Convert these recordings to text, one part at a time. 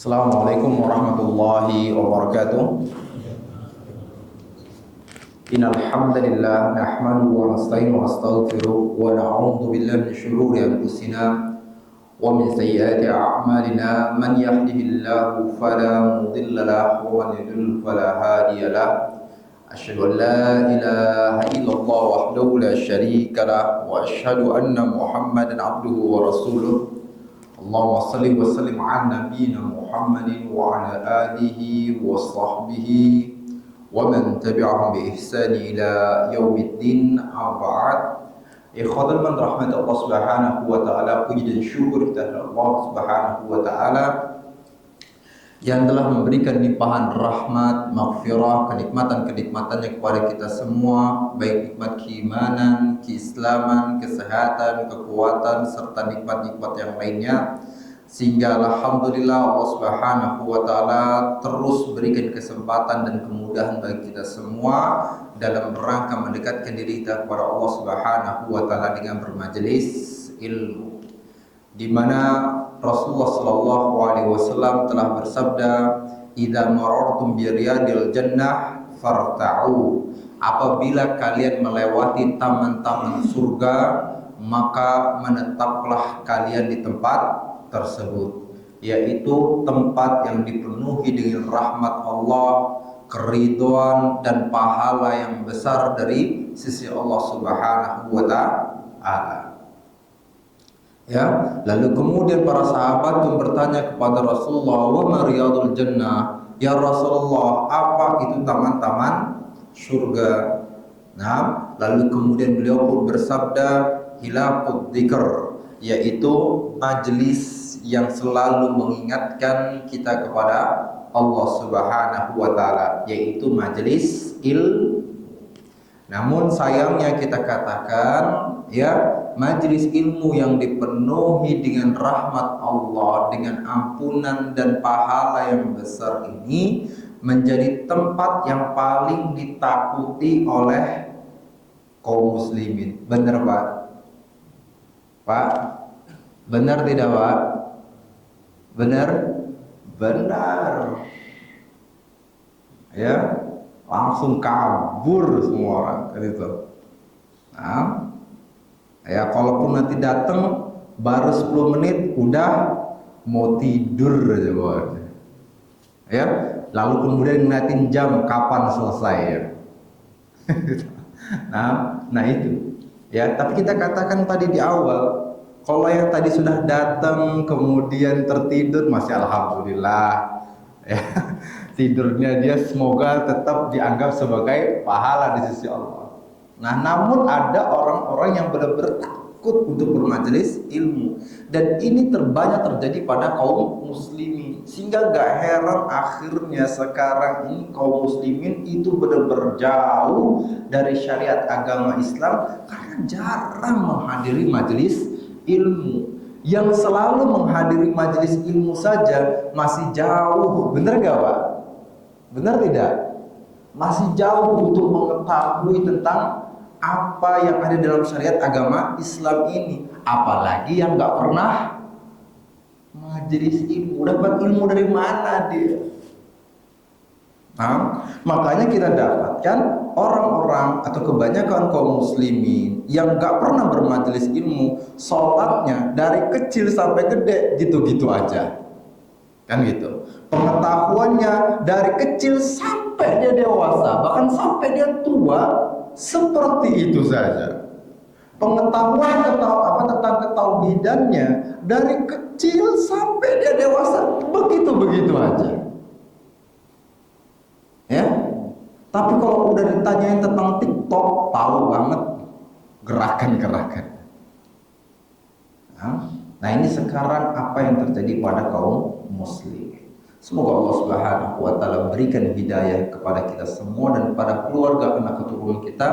Assalamualaikum warahmatullahi wabarakatuh. Innal hamdalillah nahmaduhu wa nasta'inuhu wa nastaghfiruh wa na'udzu billahi min shururi anfusina wa min sayyiati a'malina. Man yahdihillahu fala mudilla lahu wa man yudlil fala hadiya lahu. Asyhadu an la ilaha illallah wahdahu la syarika lahu wa asyhadu anna Muhammadan abduhu wa rasuluh. Allahumma salli wa sallim ala nabiyyina Muhammadin wa ala alihi wa sahbihi wa man tabi'ahum bi ihsani ila yaumiddin. Ba'd. Ikhwatul man rahmat Allah Subhanahu wa taala, puji dan syukur kita Allah Subhanahu wa taala yang telah memberikan limpahan rahmat, maghfirah, kenikmatan-kenikmatannya kepada kita semua, baik nikmat keimanan, keislaman, kesehatan, kekuatan, serta nikmat-nikmat yang lainnya, sehingga alhamdulillah Allah Subhanahu wa taala terus berikan kesempatan dan kemudahan bagi kita semua dalam rangka mendekatkan diri kita kepada Allah Subhanahu wa taala dengan bermajelis ilmu, di mana Rasulullah Shallallahu Alaihi Wasallam telah bersabda, "Idza marartum bi riyadil jannah farta'u." Apabila kalian melewati taman-taman surga, maka menetaplah kalian di tempat tersebut, yaitu tempat yang dipenuhi dengan rahmat Allah, keridhaan dan pahala yang besar dari sisi Allah Subhanahu wa taala. Ya, lalu kemudian para sahabat pun bertanya kepada Rasulullah, "Wa ma riyadul jannah?" Ya Rasulullah, apa itu taman-taman surga? Nah, lalu kemudian beliau pun bersabda, "Hilaqud dzikr," yaitu majelis yang selalu mengingatkan kita kepada Allah Subhanahu wa taala, yaitu majelis ilmu. Namun sayangnya kita katakan, ya, majelis ilmu yang dipenuhi dengan rahmat Allah, dengan ampunan dan pahala yang besar ini menjadi tempat yang paling ditakuti oleh kaum muslimin. Benar Pak? Pak? Benar tidak Pak? Benar? Benar. Ya, langsung kabur semua orang gitu. Nah, ya kalaupun nanti datang baru 10 menit udah mau tidur aja bawahnya. Ya, lalu kemudian ngeliatin jam kapan selesai ya. Nah itu. Ya, tapi kita katakan tadi di awal, kalau yang tadi sudah datang kemudian tertidur masih alhamdulillah. Ya, tidurnya dia semoga tetap dianggap sebagai pahala di sisi Allah. Nah, namun ada orang-orang yang benar-benar takut untuk bermajelis ilmu, dan ini terbanyak terjadi pada kaum muslimin, sehingga gak heran akhirnya sekarang ini kaum muslimin itu benar-benar jauh dari syariat agama Islam karena jarang menghadiri majelis ilmu. Yang selalu menghadiri majelis ilmu saja masih jauh, benar gak Pak? Benar tidak? Masih jauh untuk mengetahui tentang apa yang ada dalam syariat agama Islam ini. Apalagi yang gak pernah majelis ilmu. Dapat ilmu dari mana dia? Nah, makanya kita dapatkan orang-orang atau kebanyakan kaum muslimin yang gak pernah bermajelis ilmu, sholatnya dari kecil sampai gede gitu-gitu aja, kan gitu. Pengetahuannya dari kecil sampai dia dewasa, bahkan sampai dia tua, seperti itu saja. Pengetahuan tentang ketauhidannya dari kecil sampai dia dewasa, begitu-begitu aja. Ya, tapi kalau udah ditanyain tentang TikTok, tahu banget gerakan-gerakan. Nah, ini sekarang apa yang terjadi pada kaum muslim. Semoga Allah Subhanahu wa taala berikan hidayah kepada kita semua dan kepada keluarga anak keturunan kita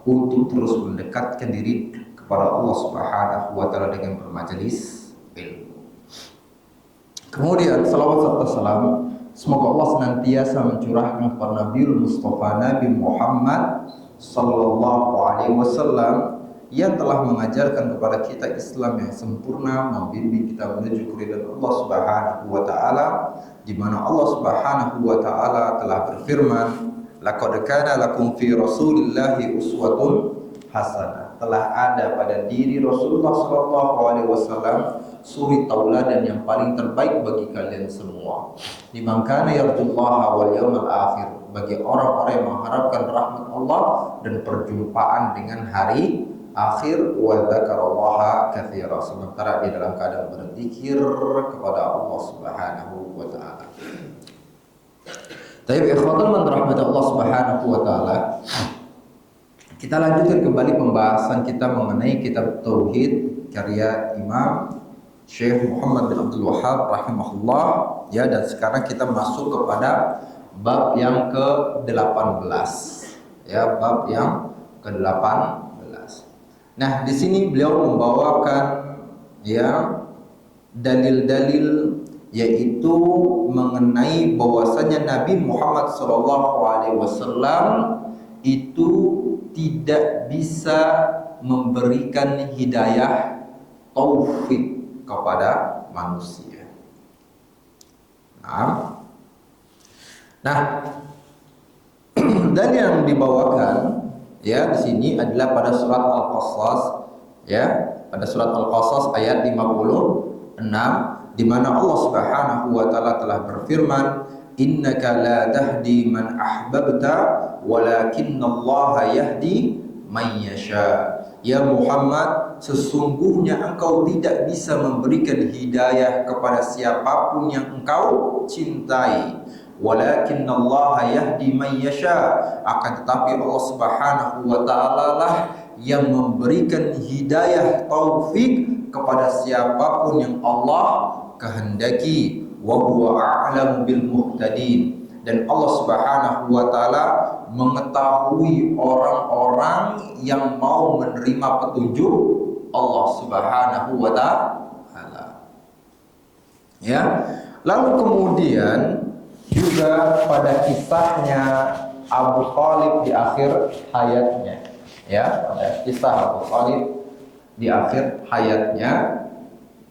untuk terus mendekatkan diri kepada Allah Subhanahu wa taala dengan bermajelis ilmu. Kemudian salawat serta salam semoga Allah senantiasa mencurahkan kepada Nabiul Mustafa Nabi Muhammad sallallahu alaihi wasallam yang telah mengajarkan kepada kita Islam yang sempurna, membimbing kita menuju keridhaan Allah Subhanahu wa taala, di mana Allah Subhanahu wa taala telah berfirman, laqad kana lakum fi Rasulillahi uswatun hasanah. Telah ada pada diri Rasulullah sallallahu alaihi wasallam suri tauladan yang paling terbaik bagi kalian semua. Liman kana yarjullaha wal yawmal akhir, bagi orang-orang yang mengharapkan rahmat Allah dan perjumpaan dengan hari akhir, wa dzakarallaha katsira, sementara di dalam keadaan berzikir kepada Allah Subhanahu wa taala. Tapi ikhwatul man rahmat Allah Subhanahu wa taala, kita lanjutkan kembali pembahasan kita mengenai kitab Tauhid karya Imam Syekh Muhammad bin Abdul Wahhab rahimahullah, ya, dan sekarang kita masuk kepada bab yang ke-18, ya, bab yang ke-18. Nah, di sini beliau membawakan, ya, dalil-dalil, yaitu mengenai bahwasanya Nabi Muhammad SAW itu tidak bisa memberikan hidayah taufik kepada manusia. Nah, dan yang dibawakan, ya, di sini adalah pada surat Al-Qasas, ya, pada surat Al-Qasas ayat 56, di mana Allah Subhanahu wa taala telah berfirman, innaka la tahdi man ahbabta walakinnallaha yahdi man yasha. Ya Muhammad, sesungguhnya engkau tidak bisa memberikan hidayah kepada siapapun yang engkau cintai, walakinnallaha yahdi man yasha, akan tetapi Allah Subhanahu wa taala lah yang memberikan hidayah taufik kepada siapapun yang Allah kehendaki, wa huwa a'lamu bil muhtadin, dan Allah Subhanahu wa taala mengetahui orang-orang yang mau menerima petunjuk Allah Subhanahu wa taala. Ya, lalu kemudian juga pada kisahnya Abu Thalib di akhir hayatnya, ya, pada kisah Abu Thalib di akhir hayatnya,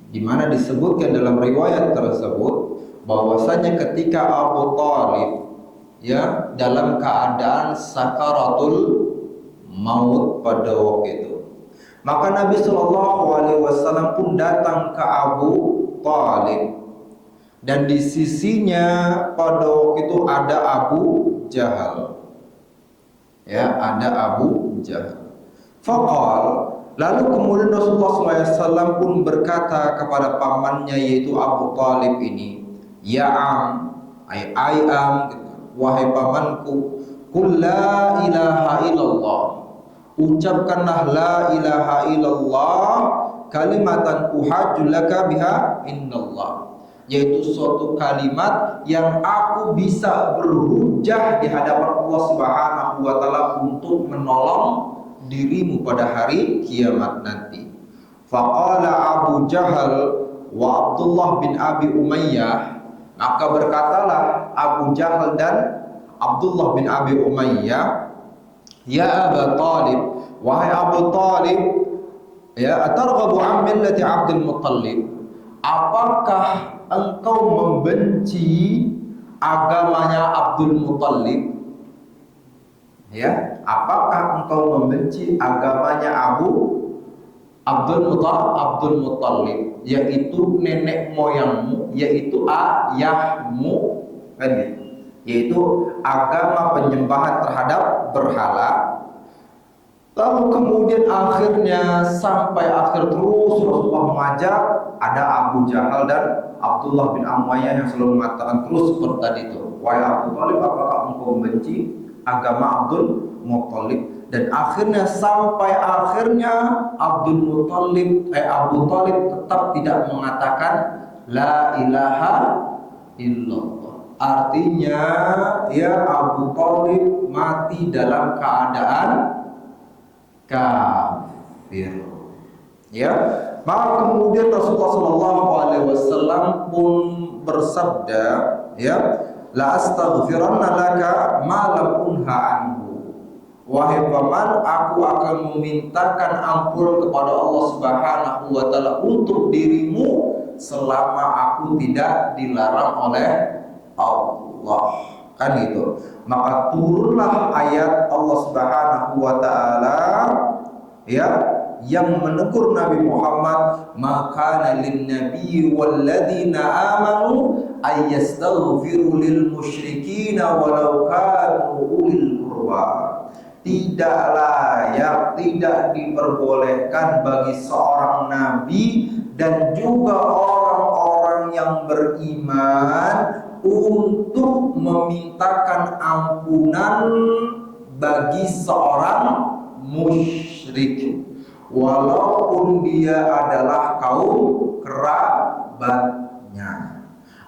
di mana disebutkan dalam riwayat tersebut bahwasanya ketika Abu Thalib, ya, dalam keadaan sakaratul maut pada waktu itu, maka Nabi Shallallahu Alaihi Wasallam pun datang ke Abu Thalib, dan di sisinya pada waktu itu ada Abu Jahal, ya, ada Abu Jahal. Faqal, lalu kemudian Rasulullah SAW pun berkata kepada pamannya, yaitu Abu Thalib ini, ya am, ay am, wahai pamanku, qul la ilaha illallah, ucapkanlah la ilaha illallah, kalimatan uhajju laka biha indallah, yaitu suatu kalimat yang aku bisa berhujjah di hadapan Allah Subhanahu wa taala untuk menolong dirimu pada hari kiamat nanti. Faqala Abu Jahal wa Abdullah bin Abi Umayyah, maka berkatalah Abu Jahal dan Abdullah bin Abi Umayyah, ya Abu Talib, wahai Abu Talib, ya, atarghabu an millati Abdul Muttalib, apakah engkau membenci agamanya Abdul Muttalib? Ya, apakah engkau membenci agamanya Abdul Muttalib, yaitu nenek moyangmu, yaitu ayahmu, kan gitu, yaitu agama penyembahan terhadap berhala. Lalu kemudian akhirnya sampai akhir terus Rasulullah mengajak, ada Abu Jahal dan Abdullah bin Umayyah yang selalu mengatakan terus seperti tadi itu, wahai Abu Thalib, apakah engkau membenci agama Abdul Muttalib? Dan akhirnya sampai akhirnya Abu Thalib tetap tidak mengatakan la ilaha illallah. Artinya, ya, Abu Thalib mati dalam keadaan kafir. Ya, maka kemudian Rasulullah SAW pun bersabda, ya, la astaghfiranna laka ma lam unha anhu, wahai paman, aku akan memintakan ampun kepada Allah Subhanahu wa taala untuk dirimu selama aku tidak dilarang oleh Allah. Kan gitu. Maka turunlah ayat Allah Subhanahu wa taala ya yang menegur Nabi Muhammad, maka lin nabi walladzina amanu ayastaghfiru lil musyrikin walau kanu ulil qurba. Tidak layak, tidak diperbolehkan bagi seorang nabi dan juga orang-orang yang beriman untuk memintakan ampunan bagi seorang musyrik walaupun dia adalah kaum kerabatnya.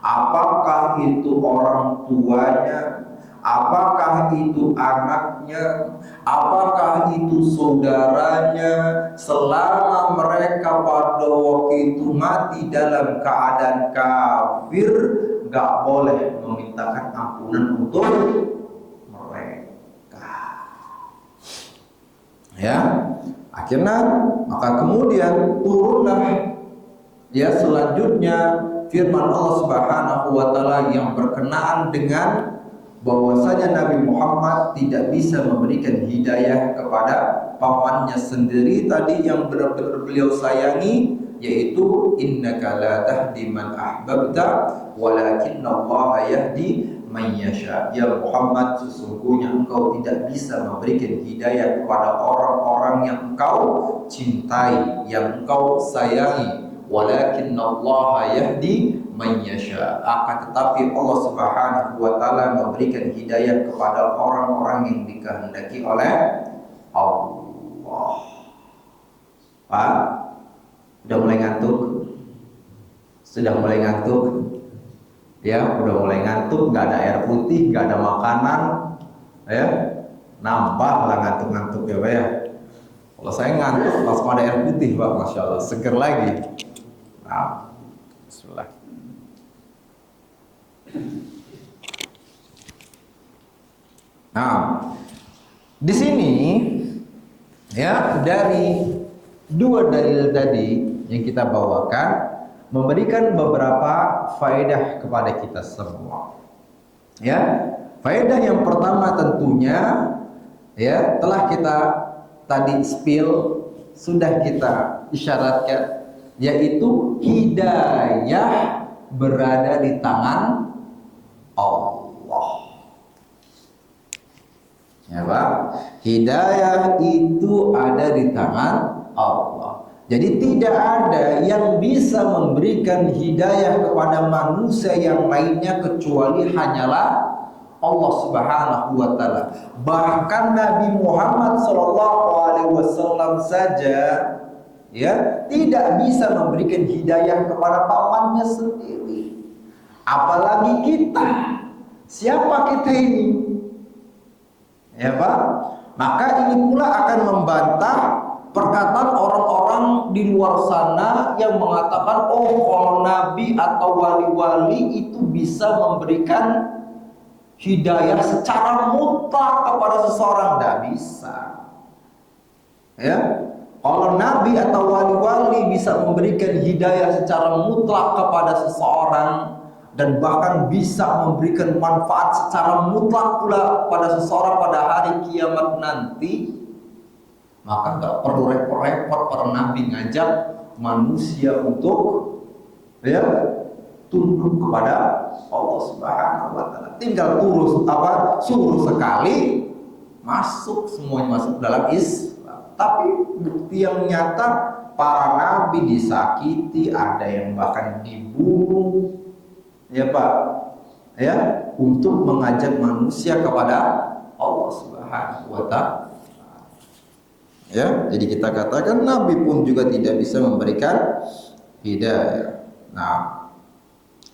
Apakah itu orang tuanya, apakah itu anaknya, apakah itu saudaranya, selama mereka pada waktu itu mati dalam keadaan kafir, gak boleh memintakan ampunan untuk mereka. Ya, akhirnya maka kemudian turunlah ya selanjutnya firman Allah Subhanahu wa taala yang berkenaan dengan bahwasanya Nabi Muhammad tidak bisa memberikan hidayah kepada pamannya sendiri tadi yang benar-benar beliau sayangi, yaitu innaka la tahdi man ahbabta walakinallaha yahdi man yasha. Ya Muhammad, sesungguhnya engkau tidak bisa memberikan hidayah kepada orang-orang yang engkau cintai, yang engkau sayangi. Walakinallaha yahdi man yasha. Akan tetapi Allah Subhanahu wa taala memberikan hidayah kepada orang-orang yang dikehendaki oleh Allah. Pak, udah mulai ngantuk? Sudah mulai ngantuk? Ya, udah mulai ngantuk, nggak ada air putih, nggak ada makanan, ya, nambah lah ngantuk-ngantuk ya Pak ya. Kalau saya ngantuk pas ada air putih Pak, Masya Allah, seger lagi. Nah, bismillah. Nah, di sini ya dari dua dalil tadi yang kita bawakan memberikan beberapa faedah kepada kita semua. Ya, faedah yang pertama tentunya ya telah kita tadi sudah kita isyaratkan, yaitu hidayah berada di tangan Allah. Ya Pak, hidayah itu ada di tangan Allah. Jadi tidak ada yang bisa memberikan hidayah kepada manusia yang lainnya kecuali hanyalah Allah Subhanahu wa taala. Bahkan Nabi Muhammad SAW saja ya tidak bisa memberikan hidayah kepada pamannya sendiri. Apalagi kita. Siapa kita ini? Ya Pak. Maka ini pula akan membantah perkataan orang-orang di luar sana yang mengatakan, oh kalau nabi atau wali-wali itu bisa memberikan hidayah secara mutlak kepada seseorang. Tidak bisa. Ya, kalau nabi atau wali-wali bisa memberikan hidayah secara mutlak kepada seseorang dan bahkan bisa memberikan manfaat secara mutlak pula pada seseorang pada hari kiamat nanti, maka nggak perlu repot-repot para nabi ngajak manusia untuk ya tunduk kepada Allah Subhanahu wa taala. Tinggal suruh sekali masuk, semuanya masuk dalam Islam. Tapi bukti yang nyata para nabi disakiti, ada yang bahkan dibunuh. Ya Pak, ya untuk mengajak manusia kepada Allah Subhanahu wa taala. Ya, jadi kita katakan nabi pun juga tidak bisa memberikan hidayah. Nah,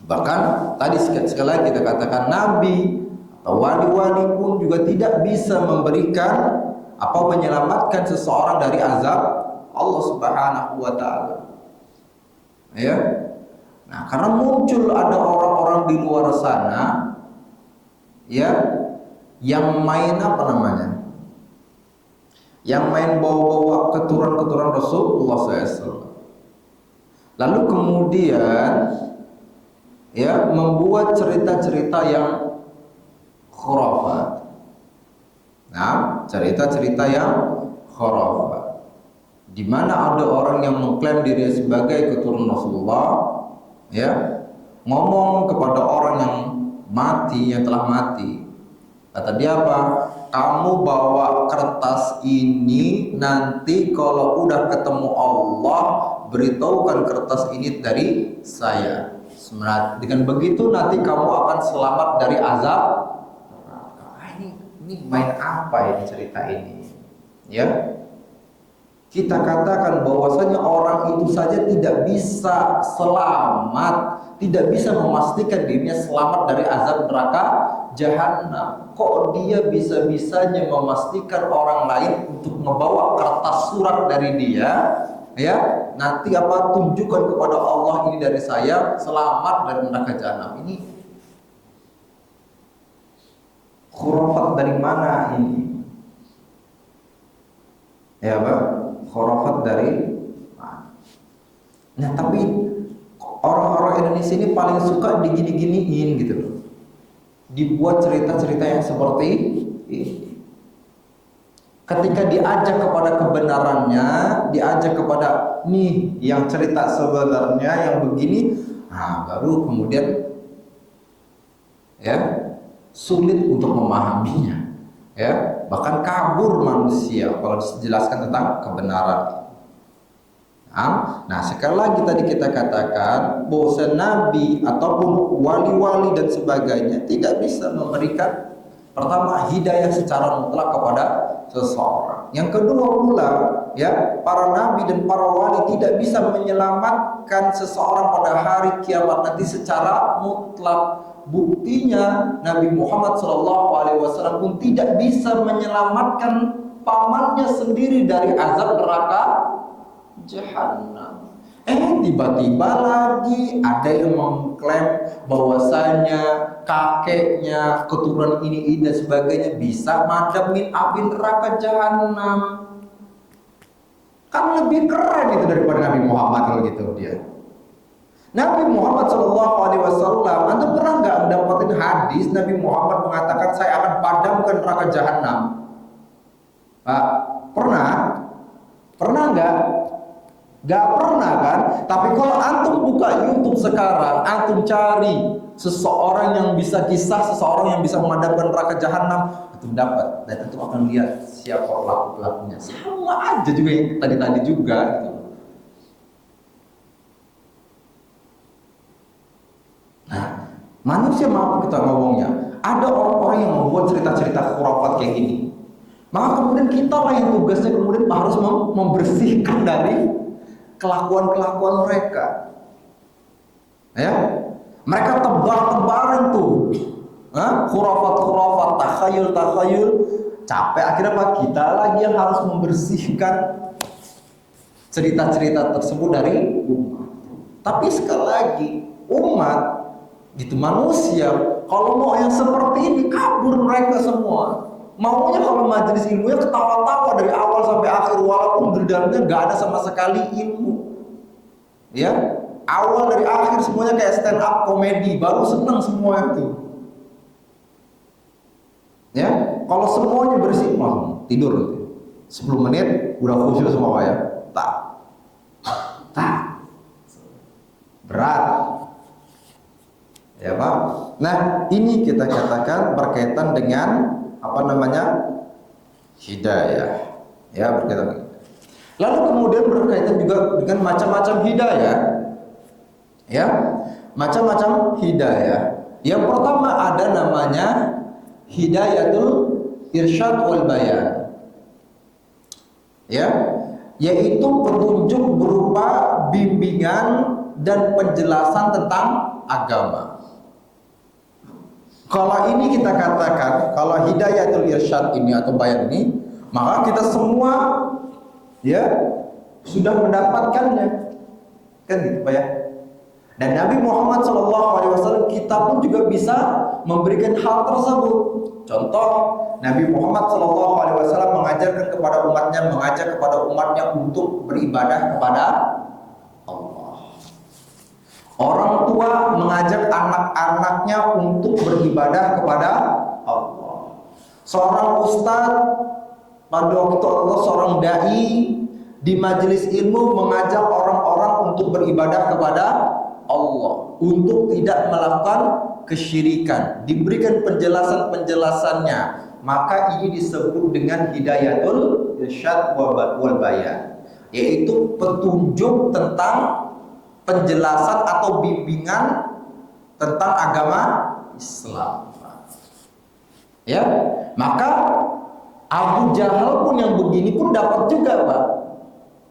bahkan tadi sekali lagi kita katakan nabi atau wali-wali pun juga tidak bisa memberikan menyelamatkan seseorang dari azab Allah Subhanahu wa taala. Ya. Nah, karena muncul ada orang-orang di luar sana ya yang main yang main bawa-bawa keturunan Rasulullah SAW. Lalu kemudian ya membuat cerita-cerita yang khurafat. Nah, cerita-cerita yang khurafat, di mana ada orang yang mengklaim diri sebagai keturunan Rasulullah, ya, ngomong kepada orang yang mati, yang telah mati. Kata dia apa? Kamu bawa kertas ini, nanti kalau udah ketemu Allah, beritahukan kertas ini dari saya. Dengan begitu nanti kamu akan selamat dari azab. Ini main apa ini cerita ini? Ya, kita katakan bahwasanya orang itu saja tidak bisa selamat, tidak bisa memastikan dirinya selamat dari azab neraka jahanam. Kok dia bisa-bisanya memastikan orang lain untuk membawa kertas surat dari dia, ya, nanti apa, tunjukkan kepada Allah ini dari saya, selamat dari neraka jahanam. Ini khurafat dari mana ini? Ya, Pak, khurafat dari mana? Nah, tapi orang-orang Indonesia ini paling suka digini-giniin gitu loh. Dibuat cerita-cerita yang seperti ini. Ketika diajak kepada kebenarannya, diajak kepada nih yang cerita sebenarnya yang begini, nah baru kemudian ya sulit untuk memahaminya, ya, bahkan kabur manusia kalau dijelaskan tentang kebenaran. Nah, sekali lagi tadi kita katakan bahwa nabi ataupun wali-wali dan sebagainya tidak bisa memberikan, pertama, hidayah secara mutlak kepada seseorang. Yang kedua pula, ya, para nabi dan para wali tidak bisa menyelamatkan seseorang pada hari kiamat nanti secara mutlak. Buktinya Nabi Muhammad SAW pun tidak bisa menyelamatkan pamannya sendiri dari azab neraka jahanam. Tiba-tiba lagi ada yang mengklaim bahwasanya kakeknya, keturunan ini dan sebagainya bisa madamin api neraka jahanam. Kan lebih keren itu daripada Nabi Muhammad kalau gitu dia. Nabi Muhammad SAW, Anda pernah nggak mendapatkan hadis Nabi Muhammad mengatakan saya akan padamkan neraka jahanam? Pak, pernah? Pernah nggak? Gak pernah kan? Tapi kalau antum buka YouTube sekarang, antum cari seseorang yang bisa, kisah seseorang yang bisa memadamkan neraka jahanam, antum dapat, dan antum akan lihat siapa pelaku-pelakunya. Sama aja juga yang tadi-tadi juga gitu. Nah, manusia, maaf kita ngomongnya, ada orang-orang yang membuat cerita-cerita khurafat kayak gini. Maka kemudian kita lah yang tugasnya kemudian harus membersihkan dari kelakuan-kelakuan mereka. Ya, mereka tebar-tebaran tuh, khurafat-khurafat, takhayul-takhayul. Capek akhirnya apa? Kita lagi yang harus membersihkan cerita-cerita tersebut dari umat. Tapi sekali lagi, umat gitu, manusia kalau mau yang seperti ini kabur mereka semua. Maunya kalau majelis ilmunya ketawa-tawa dari awal sampai akhir, walaupun di dalamnya nggak ada sama sekali ilmu. Ya, awal dari akhir semuanya kayak stand up komedi, baru senang semua itu. Ya, kalau semuanya bersih, tidur 10 menit udah khusyuk semua ya. Tak. Berat. Ya, Pak. Nah, ini kita katakan berkaitan dengan hidayah, ya, berkaitan dengan. Lalu kemudian berkaitan juga dengan macam-macam hidayah, ya, macam-macam hidayah. Yang pertama ada namanya hidayatul irsyad wal bayan, ya, yaitu petunjuk berupa bimbingan dan penjelasan tentang agama. Kalau ini kita katakan, kalau hidayatul irsyad ini atau bayan ini, maka kita semua ya sudah mendapatkannya, kan gitu Pak ya. Dan Nabi Muhammad SAW kita pun juga bisa memberikan hal tersebut. Contoh, Nabi Muhammad SAW mengajarkan kepada umatnya, mengajak kepada umatnya untuk beribadah kepada Allah. Orang tua mengajak anak-anaknya untuk beribadah kepada Allah. Seorang ustadz pada waktu Allah, seorang dai di majelis ilmu mengajak orang-orang untuk beribadah kepada Allah, untuk tidak melakukan kesyirikan, diberikan penjelasan-penjelasannya, maka ini disebut dengan hidayatul irsyad wal bayan, yaitu petunjuk tentang penjelasan atau bimbingan tentang agama Islam. Ya, maka Abu Jahal pun yang begini pun dapat juga, Pak.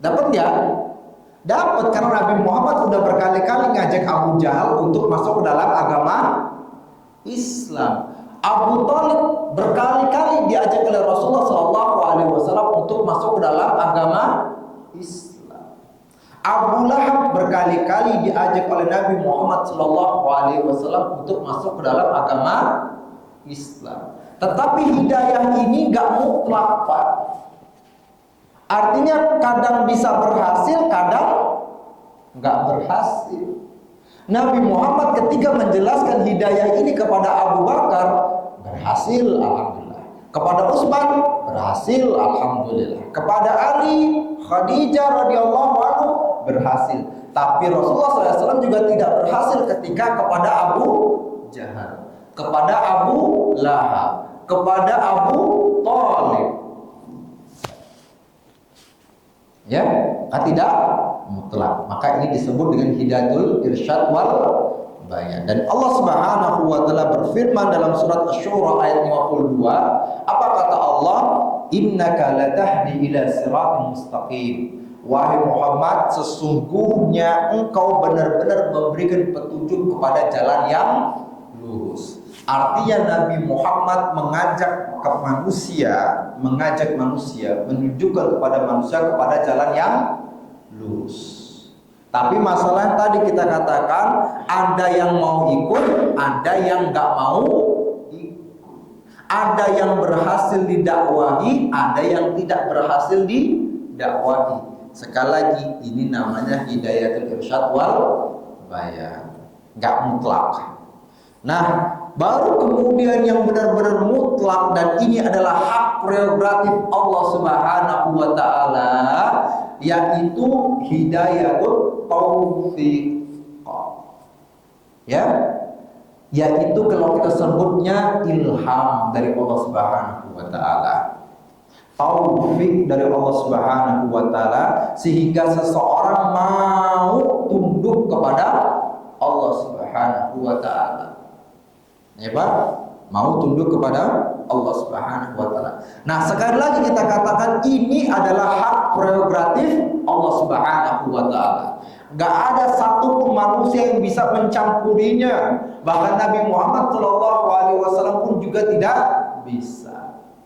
Dapat ya? Dapat, karena Nabi Muhammad sudah berkali-kali ngajak Abu Jahal untuk masuk ke dalam agama Islam. Abu Thalib berkali-kali diajak oleh Rasulullah SAW untuk masuk ke dalam agama Islam. Abu Lahab berkali-kali diajak oleh Nabi Muhammad SAW untuk masuk ke dalam agama Islam. Tetapi hidayah ini gak mutlak, Pak. Artinya kadang bisa berhasil, kadang gak berhasil. Nabi Muhammad ketika menjelaskan hidayah ini kepada Abu Bakar, berhasil, alhamdulillah. Kepada Utsman, berhasil, alhamdulillah. Kepada Ali, Khadijah radhiyallahu anhu, berhasil. Tapi Rasulullah SAW juga tidak berhasil ketika kepada Abu Jahal, kepada Abu Lahab, kepada Abu Thalib. Ya, tidak mutlak. Maka ini disebut dengan hidayatul irsyad wal bayan. Dan Allah Subhanahu wa taala berfirman dalam surat Asy-Syura ayat 52, apa kata Allah? Innaka latahdi ila siratal mustaqim. Wahai Muhammad, sesungguhnya engkau benar-benar memberikan petunjuk kepada jalan yang lurus. Artinya Nabi Muhammad mengajak manusia, menunjukkan kepada manusia kepada jalan yang lurus. Tapi masalah tadi kita katakan, ada yang mau ikut, ada yang nggak mau ikut. Ada yang berhasil didakwahi, ada yang tidak berhasil didakwahi. Sekali lagi, ini namanya hidayatul irsyad wal bayan, nggak mutlak. Nah, baru kemudian yang benar-benar mutlak, dan ini adalah hak prerogatif Allah Subhanahu wa taala, yaitu hidayatul taufiq. Ya, yaitu kalau kita sebutnya ilham dari Allah Subhanahu wa taala. Taufik dari Allah Subhanahu wa taala, sehingga seseorang mau tunduk kepada Allah Subhanahu wa taala. Ya, Pak? Mau tunduk kepada Allah Subhanahu wa taala. Nah, sekali lagi kita katakan ini adalah hak prerogatif Allah Subhanahu wa taala. Gak ada satupun manusia yang bisa mencampurinya. Bahkan Nabi Muhammad SAW pun juga tidak bisa.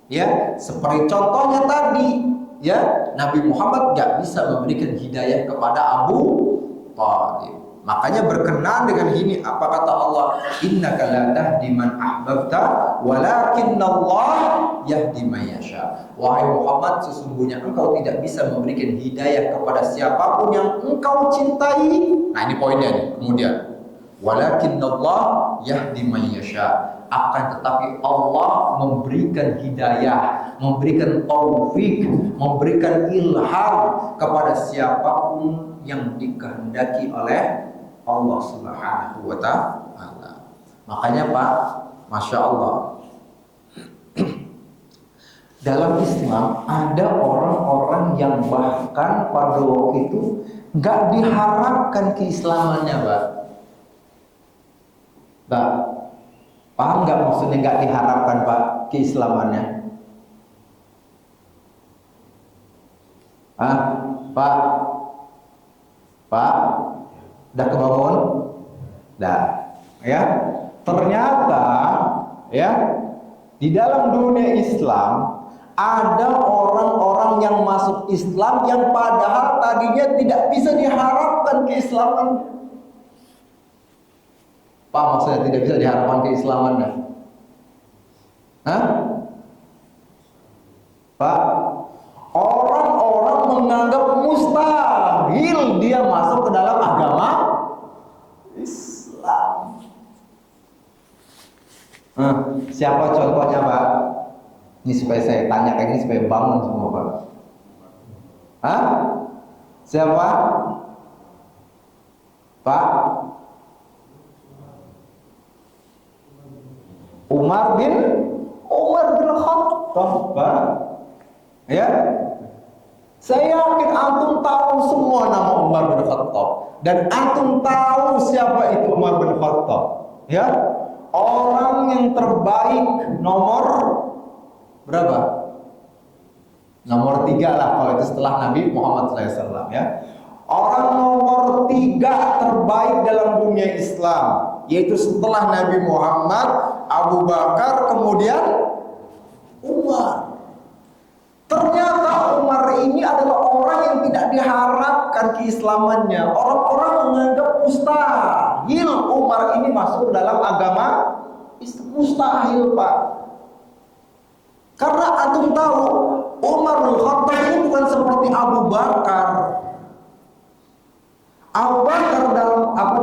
Ya, seperti contohnya tadi, ya, Nabi Muhammad gak bisa memberikan hidayah kepada Abu Thalib. Makanya berkenaan dengan ini, apa kata Allah? Innaka la tahdi man ahbabta walakinallah yahdi man yasha. Wahai Muhammad, sesungguhnya engkau tidak bisa memberikan hidayah kepada siapapun yang engkau cintai. Nah, ini poinnya nih. Kemudian, walakinallah yahdi man yasha. Akan tetapi Allah memberikan hidayah, memberikan taufik, memberikan ilham kepada siapapun yang dikehendaki oleh Allah Subhanahu wa ta'ala. Makanya, Pak, Masya Allah, dalam Islam ada orang-orang yang bahkan pada waktu itu gak diharapkan keislamannya, Pak. Paham nggak maksudnya nggak diharapkan, Pak, keislamannya? Pak, udah kebangun? Dah, ya. Ternyata, ya, di dalam dunia Islam ada orang-orang yang masuk Islam yang padahal tadinya tidak bisa diharapkan keislamannya. Pak, maksudnya tidak bisa diharapkan keislamannya. Hah? Pak, orang-orang menganggap mustahil dia masuk ke dalam agama Islam. Siapa contohnya, Pak? Ini supaya saya tanya kayak ini supaya bangun semua, Pak. Hah? Siapa? Pak? Umar bin Khattab, Pak. Ya? Saya yakin antum tahu semua nama Umar bin Khattab dan antum tahu siapa itu Umar bin Khattab. Ya? Orang yang terbaik nomor berapa? Nomor 3 lah kalau itu setelah Nabi Muhammad SAW, ya. Orang nomor 3 terbaik dalam dunia Islam, yaitu setelah Nabi Muhammad, Abu Bakar, kemudian Umar. Ternyata Umar ini adalah orang yang tidak diharapkan keislamannya. Orang-orang menganggap mustahil Umar ini masuk dalam agama Islam. Mustahil, Pak. Karena antum tahu Umar bin Khattab ini bukan seperti Abu Bakar. Abu Bakar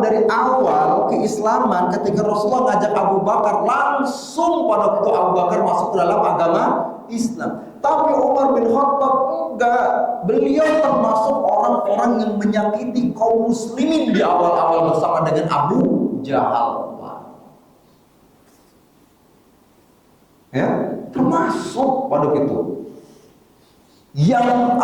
dari awal keislaman ketika Rasulullah ngajak Abu Bakar langsung pada waktu Abu Bakar masuk ke dalam agama Islam. Tapi Umar bin Khattab enggak. Beliau termasuk orang-orang yang menyakiti kaum muslimin di awal-awal bersama dengan Abu Jahal. Ya, termasuk pada itu yang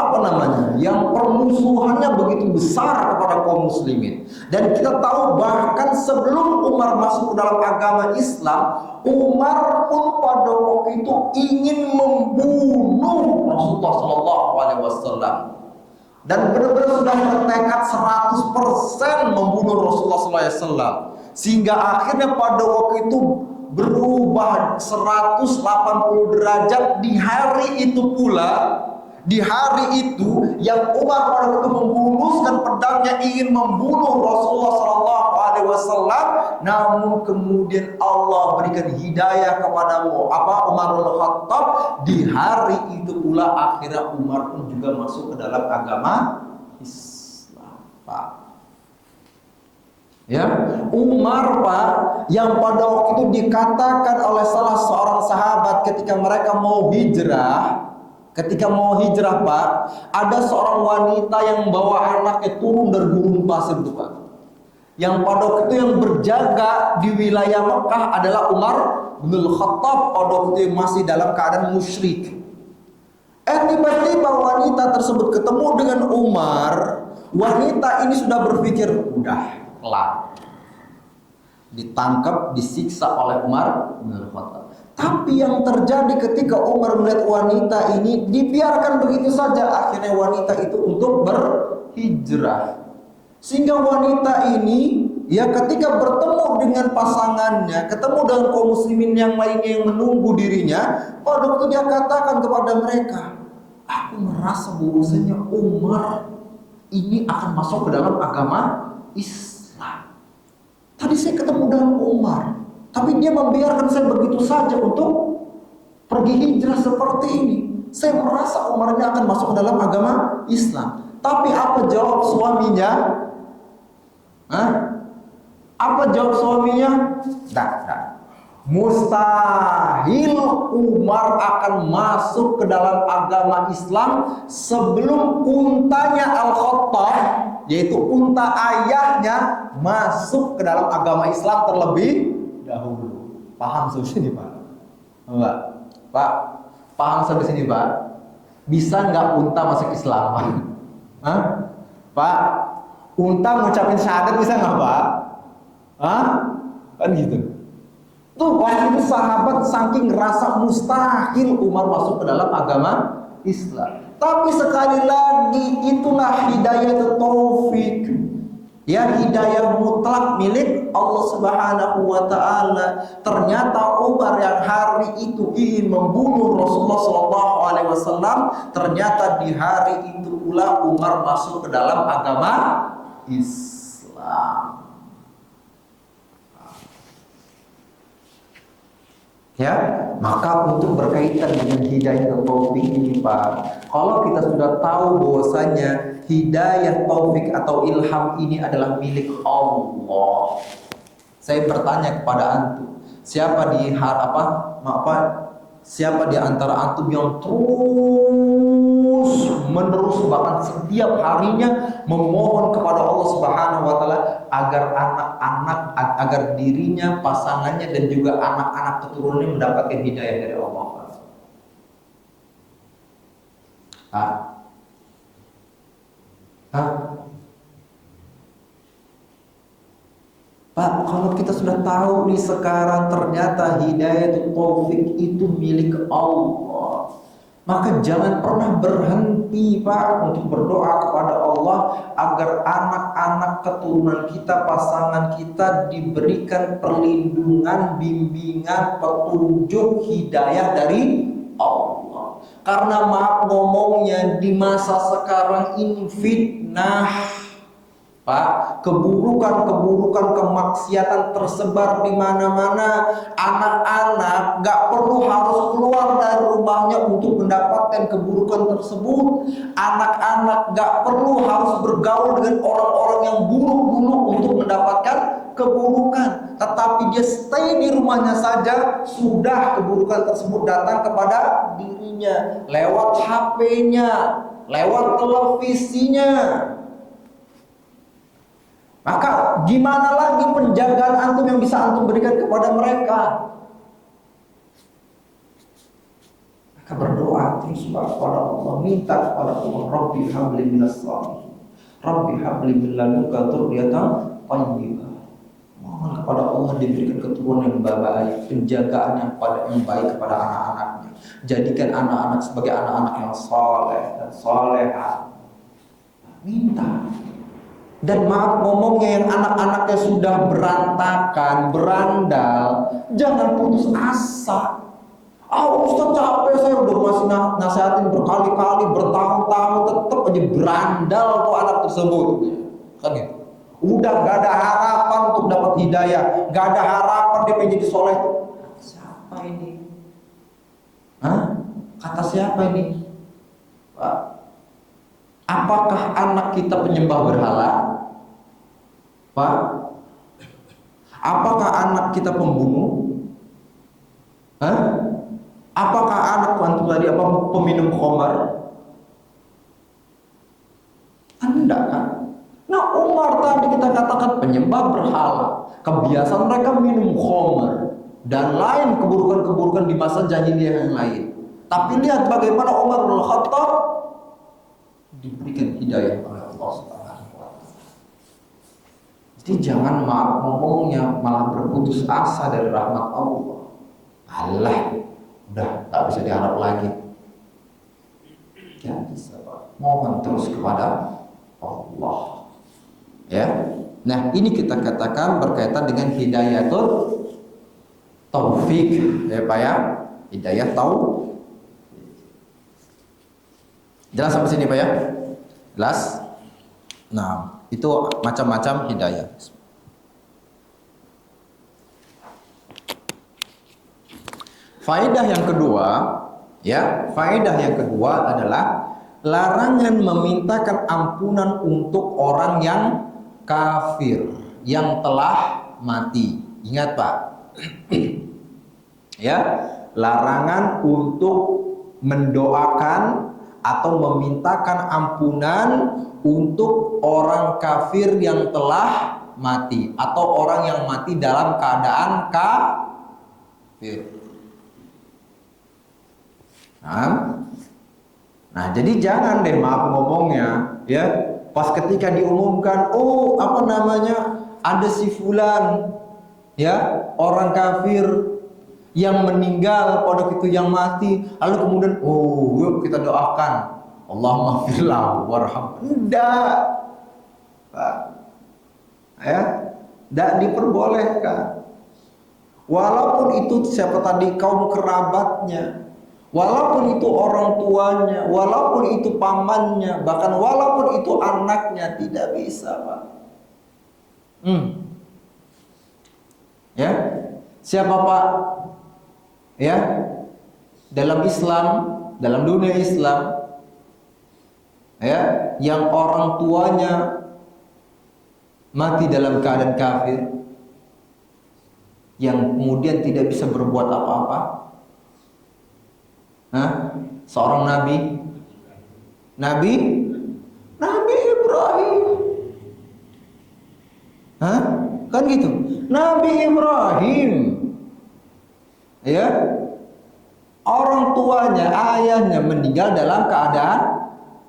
yang permusuhannya begitu besar kepada kaum muslimin. Dan kita tahu bahkan sebelum Umar masuk ke dalam agama Islam, Umar pun pada waktu itu ingin membunuh Rasulullah SAW dan benar-benar sudah bertekad 100% membunuh Rasulullah SAW, sehingga akhirnya pada waktu itu berubah 180 derajat di hari itu pula. Di hari itu yang Umar pada waktu membuluskan pedangnya ingin membunuh Rasulullah SAW, namun kemudian Allah berikan hidayah kepada Umar bin Khattab. Di hari itu pula akhirnya Umar pun juga masuk ke dalam agama Islam, Pak. Ya, Umar, Pak, yang pada waktu itu dikatakan oleh salah seorang sahabat ketika mereka mau hijrah. Ketika mau hijrah, Pak, ada seorang wanita yang membawa anaknya turun dari gurun pasir itu, Pak. Yang pada waktu itu yang berjaga di wilayah Mekah adalah Umar bin Khattab, pada waktu itu masih dalam keadaan musyrik. Tiba-tiba wanita tersebut ketemu dengan Umar. Wanita ini sudah berpikir, udah kelar, ditangkap, disiksa oleh Umar bin Khattab. Tapi yang terjadi ketika Umar melihat wanita ini dibiarkan begitu saja, akhirnya wanita itu untuk berhijrah. Sehingga wanita ini ya ketika bertemu dengan pasangannya, ketemu dengan kaum muslimin yang lainnya yang menunggu dirinya, pada waktu dia katakan kepada mereka, aku merasa bahwasanya Umar ini akan masuk ke dalam agama Islam. Tadi saya ketemu dengan Umar, tapi dia membiarkan saya begitu saja untuk pergi hijrah seperti ini. Saya merasa Umar ini akan masuk ke dalam agama Islam. Tapi apa jawab suaminya? Apa jawab suaminya? Tidak. Mustahil Umar akan masuk ke dalam agama Islam sebelum untanya Al-Khattab, yaitu unta ayahnya, masuk ke dalam agama Islam terlebih dahulu. Paham sampai sini, Pak? Pak, paham sampai sini, Pak? Bisa nggak unta masuk Islam? Pak, unta ngucapin syahadat bisa nggak, Pak? Kan gitu. Tuh, waktu itu sahabat saking rasa mustahil Umar masuk ke dalam agama Islam. Tapi sekali lagi itulah hidayah taufik. Ya, hidayah mutlak milik Allah Subhanahu wa taala. Ternyata Umar yang hari itu ingin membunuh Rasulullah SAW, ternyata di hari itu pula Umar masuk ke dalam agama Islam. Ya, maka untuk berkaitan dengan hidayah dan taufik ini Pak, kalau kita sudah tahu bahwasanya hidayah, taufik atau ilham ini adalah milik Allah. Saya bertanya kepada antum, siapa di siapa di antara antum yang terus menerus bahkan setiap harinya memohon kepada Allah Subhanahu wa taala agar anak-anak, agar dirinya, pasangannya dan juga anak-anak keturunannya mendapatkan hidayah dari Allah? Hah? Hah? Pak, kalau kita sudah tahu nih sekarang ternyata hidayah itu taufik itu milik Allah, maka jangan pernah berhenti Pak untuk berdoa kepada Allah agar anak-anak keturunan kita, pasangan kita diberikan perlindungan, bimbingan, petunjuk, hidayah dari Allah. Karena maaf ngomongnya di masa sekarang ini fitnah Pak, keburukan-keburukan, kemaksiatan tersebar di mana-mana. Anak-anak gak perlu harus keluar dari rumahnya untuk mendapatkan keburukan tersebut. Anak-anak gak perlu harus bergaul dengan orang-orang yang buruk-buruk untuk mendapatkan keburukan. Tetapi dia stay di rumahnya saja, sudah keburukan tersebut datang kepada dirinya lewat HP-nya, lewat televisinya. Maka gimana lagi penjagaan antum yang bisa antum berikan kepada mereka? Maka berdoa terus kepada Allah, minta kepada Allah, Rabbi habli minas shalihin, Rabbi habli min ladunka dzurriyyatan thayyibah. Mohon kepada Allah diberikan keturunan yang baik, penjagaan yang baik kepada anak-anaknya. Jadikan anak-anak sebagai anak-anak yang saleh dan salehah. Minta. Dan maaf ngomongnya yang anak-anaknya sudah berantakan, berandal, jangan putus asa. Ustaz capek, saya udah masih nasihatin berkali-kali, bertahun-tahun, tetap aja berandal tuh anak tersebut. Kan gitu. Udah gak ada harapan untuk dapat hidayah, gak ada harapan dia menjadi soleh. Siapa ini? Hah? Kata siapa ini? Pak, apakah anak kita penyembah berhala? Pak, apakah anak kita pembunuh? Hah? Apakah anak antum tadi peminum khamar? Anda kan? Nah, Umar tadi kita katakan penyembah berhala. Kebiasaan mereka minum khamar dan lain keburukan-keburukan di masa jahiliyah yang lain. Tapi lihat bagaimana Umar bin Khattab diberikan hidayah oleh Allah Subhanahu wa taala. Jadi jangan maaf ngomongnya malah berputus asa dari rahmat Allah. Allah, udah tak bisa diharap lagi. Ya bisa Pak. Mohon terus kepada Allah. Ya. Nah, ini kita katakan berkaitan dengan hidayatul taufik, ya Pak ya. Hidayah taufik. Jelas sampai sini Pak ya? Jelas? Nah, itu macam-macam hidayah. Faedah yang kedua, ya, faedah yang kedua adalah larangan memintakan ampunan untuk orang yang kafir yang telah mati. Ingat Pak, ya, larangan untuk mendoakan atau memintakan ampunan untuk orang kafir yang telah mati atau orang yang mati dalam keadaan kafir. Nah, jadi jangan deh maaf ngomongnya, ya. Pas ketika diumumkan, ada si fulan, ya, orang kafir yang meninggal pada itu yang mati, lalu kemudian yuk kita doakan Allahumma firlahu warham. Enggak, Pak, ya, tidak diperbolehkan. Walaupun itu siapa tadi, kaum kerabatnya, walaupun itu orang tuanya, walaupun itu pamannya, bahkan walaupun itu anaknya, tidak bisa Pak. Ya, siapa Pak ya, dalam Islam, dalam dunia Islam, ya, yang orang tuanya mati dalam keadaan kafir, yang kemudian tidak bisa berbuat apa-apa. Seorang Nabi Ibrahim. Kan gitu. Nabi Ibrahim, ya, orang tuanya, ayahnya meninggal dalam keadaan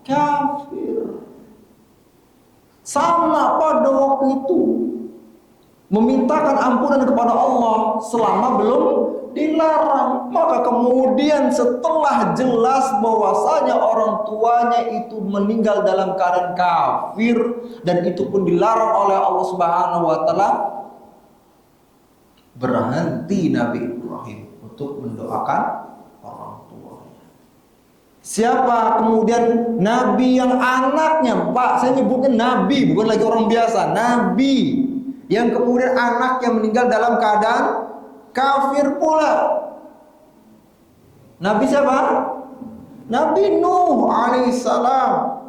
kafir. Sama pada waktu itu memintakan ampunan kepada Allah selama belum dilarang. Maka kemudian setelah jelas bahwasanya orang tuanya itu meninggal dalam keadaan kafir dan itu pun dilarang oleh Allah Subhanahu wa taala, berhenti Nabi Ibrahim untuk mendoakan orang tuanya. Siapa kemudian nabi yang anaknya, Pak, saya nyebutnya nabi, bukan lagi orang biasa, nabi yang kemudian anaknya meninggal dalam keadaan kafir pula. Nabi siapa? Nabi Nuh alaihissalam.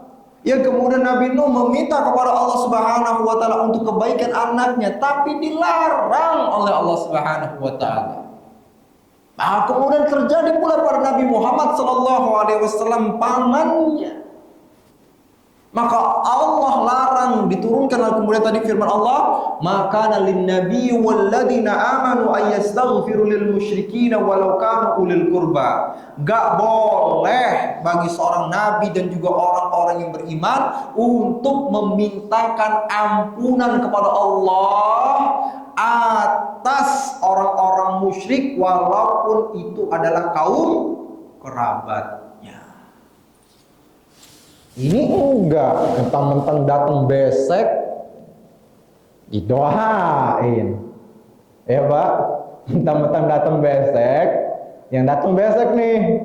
Yang kemudian Nabi Nuh meminta kepada Allah Subhanahu wa taala untuk kebaikan anaknya, tapi dilarang oleh Allah Subhanahu wa taala. Nah, kemudian terjadi pula pada Nabi Muhammad sallallahu alaihi wasallam, pamannya. Maka Allah larang, diturunkan kemudian tadi firman Allah, maka lin nabiy wal ladina amanu ayastaghfiru lil musyrikin walau kanu ulil qurba. Gak boleh bagi seorang nabi dan juga orang-orang yang beriman untuk memintakan ampunan kepada Allah atas orang-orang musyrik walaupun itu adalah kaum kerabat. Ini enggak mentang-mentang datang besek didoain, ya Pak, mentang-mentang datang besek, yang datang besek nih,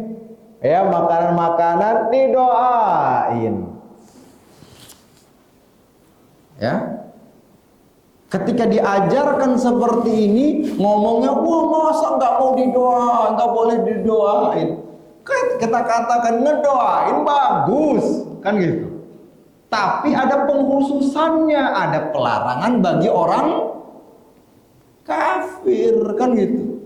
ya, makanan-makanan didoain, ya. Ketika diajarkan seperti ini, ngomongnya, wah masa nggak mau didoain, nggak boleh didoain. Kita katakan ngedoain bagus, kan gitu. Tapi ada pengkhususannya, ada pelarangan bagi orang kafir, kan gitu.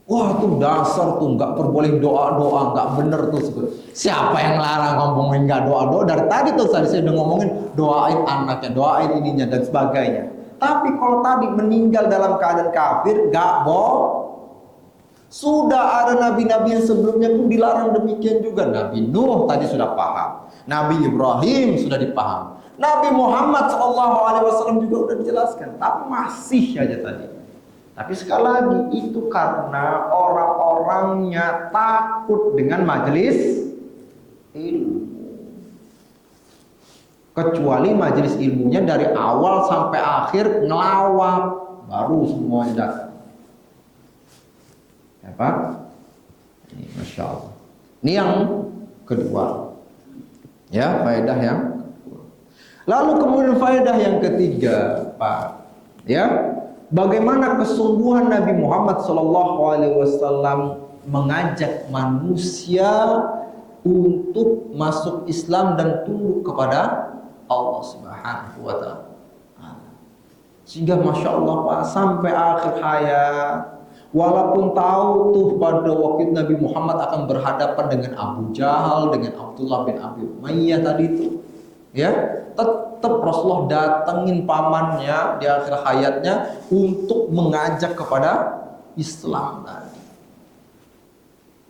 Wah tuh dasar tuh nggak perboleh doa-doa, nggak bener tuh. Siapa yang larang ngomongin nggak doa-doa? Dari tadi tuh saya udah ngomongin doain anaknya, doain ininya dan sebagainya. Tapi kalau tadi meninggal dalam keadaan kafir, nggak boleh. Sudah ada nabi-nabi yang sebelumnya pun dilarang demikian juga. Nabi Nuh tadi sudah paham, Nabi Ibrahim sudah dipaham, Nabi Muhammad SAW juga sudah dijelaskan. Tapi masih aja tadi. Tapi sekali lagi itu karena orang-orangnya takut dengan majelis ilmu. Kecuali majelis ilmunya dari awal sampai akhir ngelawak, baru semuanya datang. Apa? Ini Masya Allah. Ini yang kedua, ya, faedah yang kedua. Lalu kemudian faedah yang ketiga, Pak, ya, bagaimana kesungguhan Nabi Muhammad SAW mengajak manusia untuk masuk Islam dan tunduk kepada Allah Subhanahu wa taala. Sehingga Masya Allah, Pak, sampai akhir hayat, walaupun tahu tuh pada waktu Nabi Muhammad akan berhadapan dengan Abu Jahal, dengan Abdullah bin Abi Umayyah tadi itu, ya, tetap Rasulullah datengin pamannya di akhir hayatnya untuk mengajak kepada Islam tadi.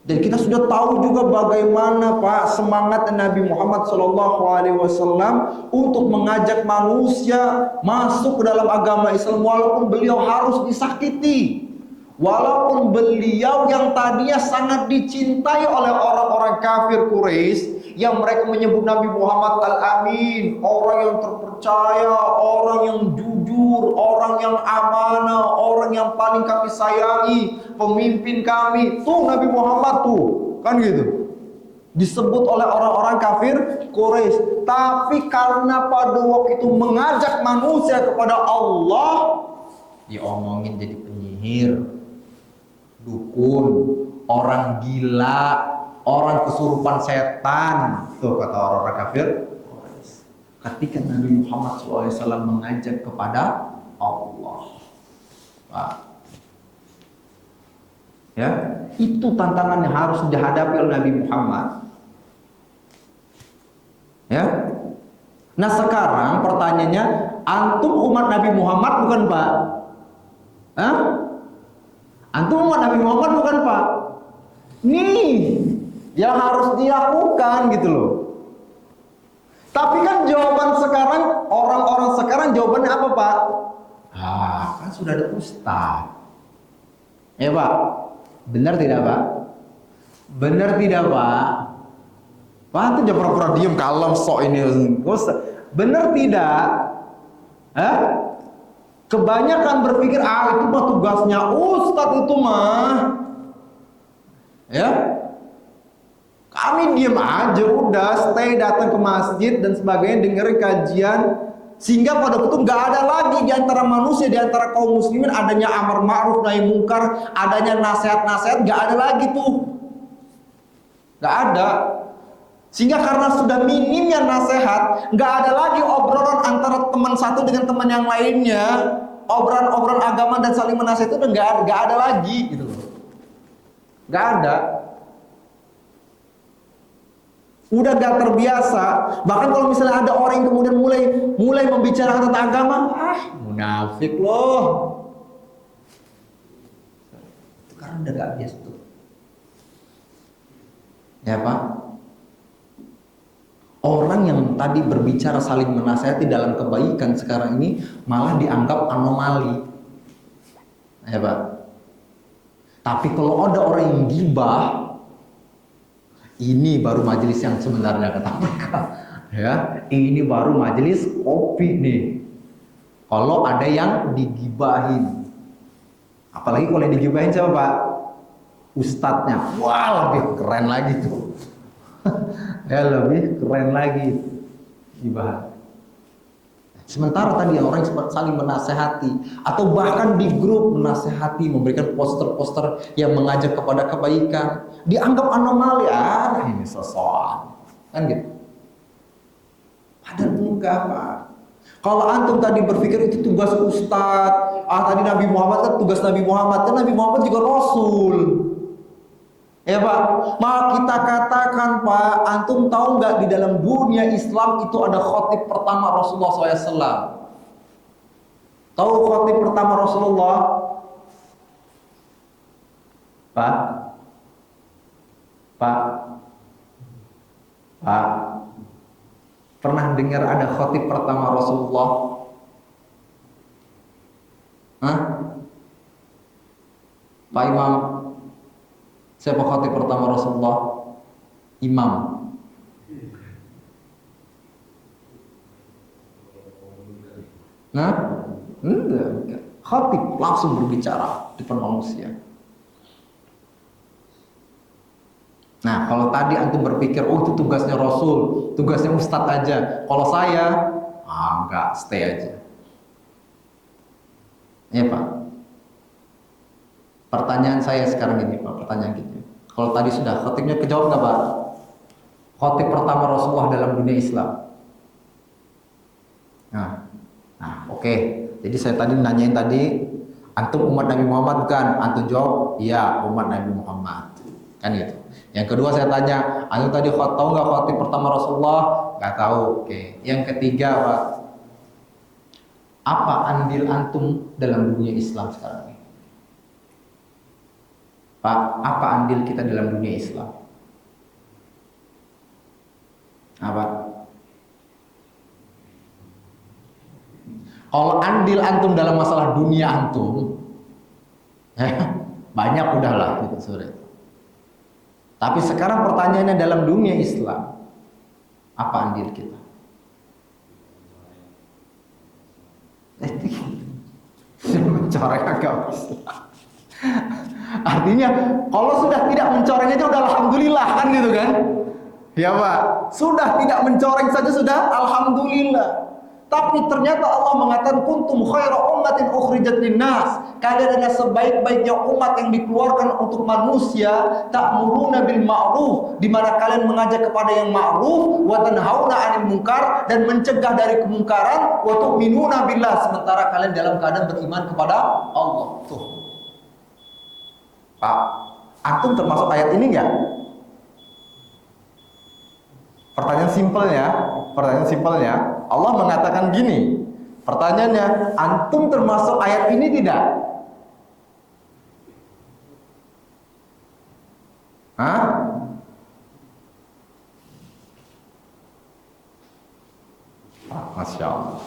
Dan kita sudah tahu juga bagaimana, Pak, semangat Nabi Muhammad SAW untuk mengajak manusia masuk ke dalam agama Islam walaupun beliau harus disakiti. Walaupun beliau yang tadinya sangat dicintai oleh orang-orang kafir Quraisy, yang mereka menyebut Nabi Muhammad Al-Amin, orang yang terpercaya, orang yang jujur, orang yang amanah, orang yang paling kami sayangi, pemimpin kami, tuh Nabi Muhammad tuh, kan gitu. Disebut oleh orang-orang kafir Quraisy. Tapi karena pada waktu itu mengajak manusia kepada Allah, diomongin jadi penyihir, dukun, orang gila, orang kesurupan setan. Tuh kata orang-orang kafir. Ketika Nabi Muhammad SAW mengajak kepada Allah, Pak. Ya, itu tantangan yang harus dihadapi oleh Nabi Muhammad. Ya. Nah sekarang pertanyaannya, antum umat Nabi Muhammad bukan Pak? Hah? Antum umat Nabi Muhammad bukan Pak? Nih yang harus dilakukan gitu loh. Tapi kan jawaban sekarang, orang-orang sekarang jawabannya apa Pak? Kan sudah ada ustaz. Ya Pak, benar tidak Pak? Benar tidak Pak? Pak itu jangan pura-pura diem kalem sok ini. Benar tidak? Kebanyakan berpikir itu mah tugasnya ustaz itu mah. Ya. Kami diem aja udah, stay datang ke masjid dan sebagainya, dengerin kajian, sehingga pada waktu itu nggak ada lagi di antara manusia, di antara kaum muslimin adanya amar ma'ruf nahi mungkar, adanya nasihat-nasihat, nggak ada lagi tuh, nggak ada. Sehingga karena sudah minimnya nasihat, nggak ada lagi obrolan antara teman satu dengan teman yang lainnya, obrolan agama dan saling menasihat itu udah nggak ada lagi gitu loh, nggak ada. Udah gak terbiasa. Bahkan kalau misalnya ada orang yang kemudian mulai membicarakan tentang agama, munafik loh. Itu karena udah gak biasa tuh. Ya Pak. Orang yang tadi berbicara saling menasihati dalam kebaikan sekarang ini malah dianggap anomali. Ya Pak. Tapi kalau ada orang yang gibah, ini baru majelis yang sebenarnya kata mereka. Ya, ini baru majelis kopi nih. Kalau ada yang digibahin, apalagi kalau yang digibahin siapa Pak? Ustadznya. Wah, lebih keren lagi tuh. Ya, lebih keren lagi gibahan. Sementara tadi orang saling menasehati atau bahkan di grup menasehati, memberikan poster-poster yang mengajak kepada kebaikan, dianggap anomali. Ini sesuatu kan gitu. Padahal enggak Pak. Kalau antum tadi berpikir itu tugas ustadz, tadi Nabi Muhammad kan tugas Nabi Muhammad, kan Nabi Muhammad juga Rasul. Ya Pak, maka kita katakan Pak, antum tahu nggak di dalam dunia Islam itu ada khotib pertama Rasulullah SAW? Tahu khotib pertama Rasulullah? Pak, pernah dengar ada khotib pertama Rasulullah? Pak Imam, siapa khatib pertama Rasulullah? Imam. Enggak. Khatib langsung berbicara di depan manusia. Nah, kalau tadi antum berpikir, itu tugasnya Rasul, tugasnya Ustadz aja. Kalau saya, enggak, stay aja. Ya Pak. Pertanyaan saya sekarang ini Pak, pertanyaan gitu. Kalau tadi sudah khatibnya kejawab nggak Pak? Khatib pertama Rasulullah dalam dunia Islam. Nah, oke. Jadi saya tadi nanyain tadi, antum umat Nabi Muhammad kan? Antum jawab, iya umat Nabi Muhammad. Kan gitu. Yang kedua saya tanya, antum tadi tahu nggak khatib pertama Rasulullah? Nggak tahu. Oke. Yang ketiga Pak, apa andil antum dalam dunia Islam sekarang ini? Pak, apa andil kita dalam dunia Islam? Apa? Kalau andil antum dalam masalah dunia antum, banyak udahlah gitu sore. Tapi sekarang pertanyaannya dalam dunia Islam, apa andil kita? Mencoreng agama Islam. Artinya kalau sudah tidak mencoreng aja udah alhamdulillah kan gitu kan? Ya Pak, sudah tidak mencoreng saja sudah alhamdulillah. Tapi ternyata Allah mengatakan kuntum khaira ummatin ukhrijat linnas. Kalian adalah sebaik-baiknya umat yang dikeluarkan untuk manusia, ta'muruna bil ma'ruf, di mana kalian mengajak kepada yang ma'ruf, wa tanhauna 'anil munkar, dan mencegah dari kemungkaran, wa tu'minuna billah, sementara kalian dalam keadaan beriman kepada Allah. Tuh. Pak, antum termasuk ayat ini enggak? Pertanyaan simpelnya, Allah mengatakan gini. Pertanyaannya, antum termasuk ayat ini tidak? Hah? Masya Allah.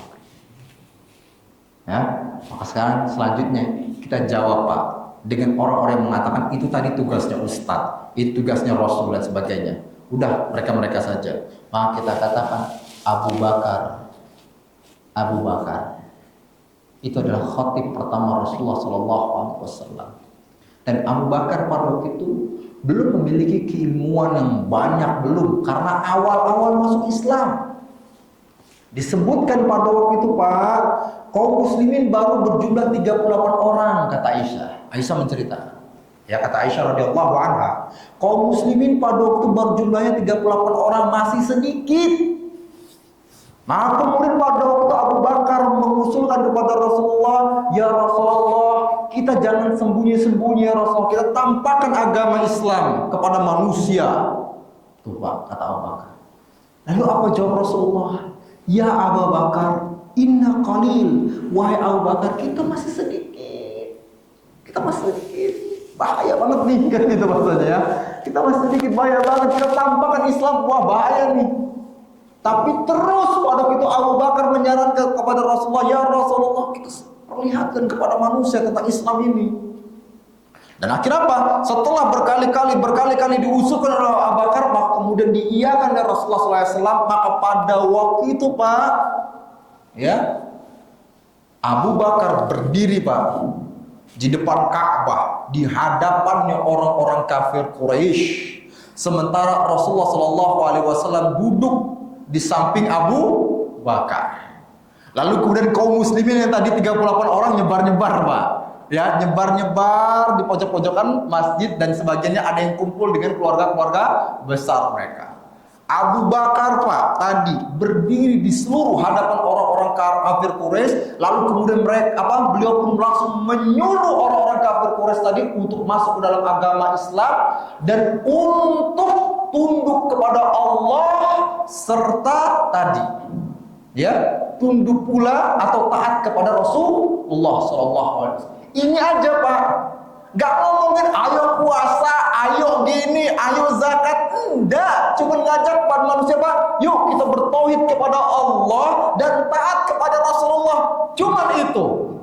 Ya, maka sekarang selanjutnya kita jawab Pak dengan orang-orang yang mengatakan itu tadi tugasnya Ustadz, itu tugasnya Rasul dan sebagainya. Udah mereka saja. Maka kita katakan Abu Bakar itu adalah khatib pertama Rasulullah SAW. Dan Abu Bakar pada waktu itu belum memiliki keilmuan yang banyak, belum, karena awal-awal masuk Islam. Disebutkan pada waktu itu Pak, kaum muslimin baru berjumlah 38 orang, kata Aisyah. Aisyah menceritakan. Ya, kata Aisyah radhiyallahu anha, kaum muslimin pada waktu berjumlahnya 38 orang, masih sedikit. Nah, kemudian pada waktu Abu Bakar mengusulkan kepada Rasulullah, ya Rasulullah, kita jangan sembunyi-sembunyi ya Rasulullah, kita tampakkan agama Islam kepada manusia. Tuh Pak, kata Abu Bakar. Lalu apa jawab Rasulullah? Ya Abu Bakar, inna qalil. Wahai Abu Bakar, kita masih sedikit. Bahaya banget nih, kan gitu maksudnya ya. Kita masih sedikit, bahaya banget. Kita tampakkan Islam, wah bahaya nih. Tapi terus pada itu Abu Bakar menyarankan kepada Rasulullah, ya Rasulullah, kita perlihatkan kepada manusia tentang Islam ini. Dan akhirnya apa? Setelah berkali-kali diusulkan oleh Abu Bakar, maka kemudian diiyakan oleh Rasulullah SAW. Maka pada waktu itu Pak, ya, Abu Bakar berdiri Pak di depan Ka'bah, di hadapannya orang-orang kafir Quraisy. Sementara Rasulullah SAW duduk di samping Abu Bakar. Lalu kemudian kaum muslimin yang tadi 38 orang nyebar-nyebar Pak. Ya, nyebar-nyebar di pojok-pojokan masjid dan sebagiannya ada yang kumpul dengan keluarga-keluarga besar mereka. Abu Bakar Pak tadi berdiri di seluruh hadapan orang-orang kafir Quraisy, lalu kemudian beliau pun langsung menyuruh orang-orang kafir Quraisy tadi untuk masuk ke dalam agama Islam dan untuk tunduk kepada Allah serta tadi ya tunduk pula atau taat kepada Rasulullah SAW. Ini aja Pak, gak ngomongin ayo puasa, ayo gini, ayo zakat, enggak. Cuma ngajak pada manusia Pak, yuk kita bertauhid kepada Allah dan taat kepada Rasulullah. Cuma itu.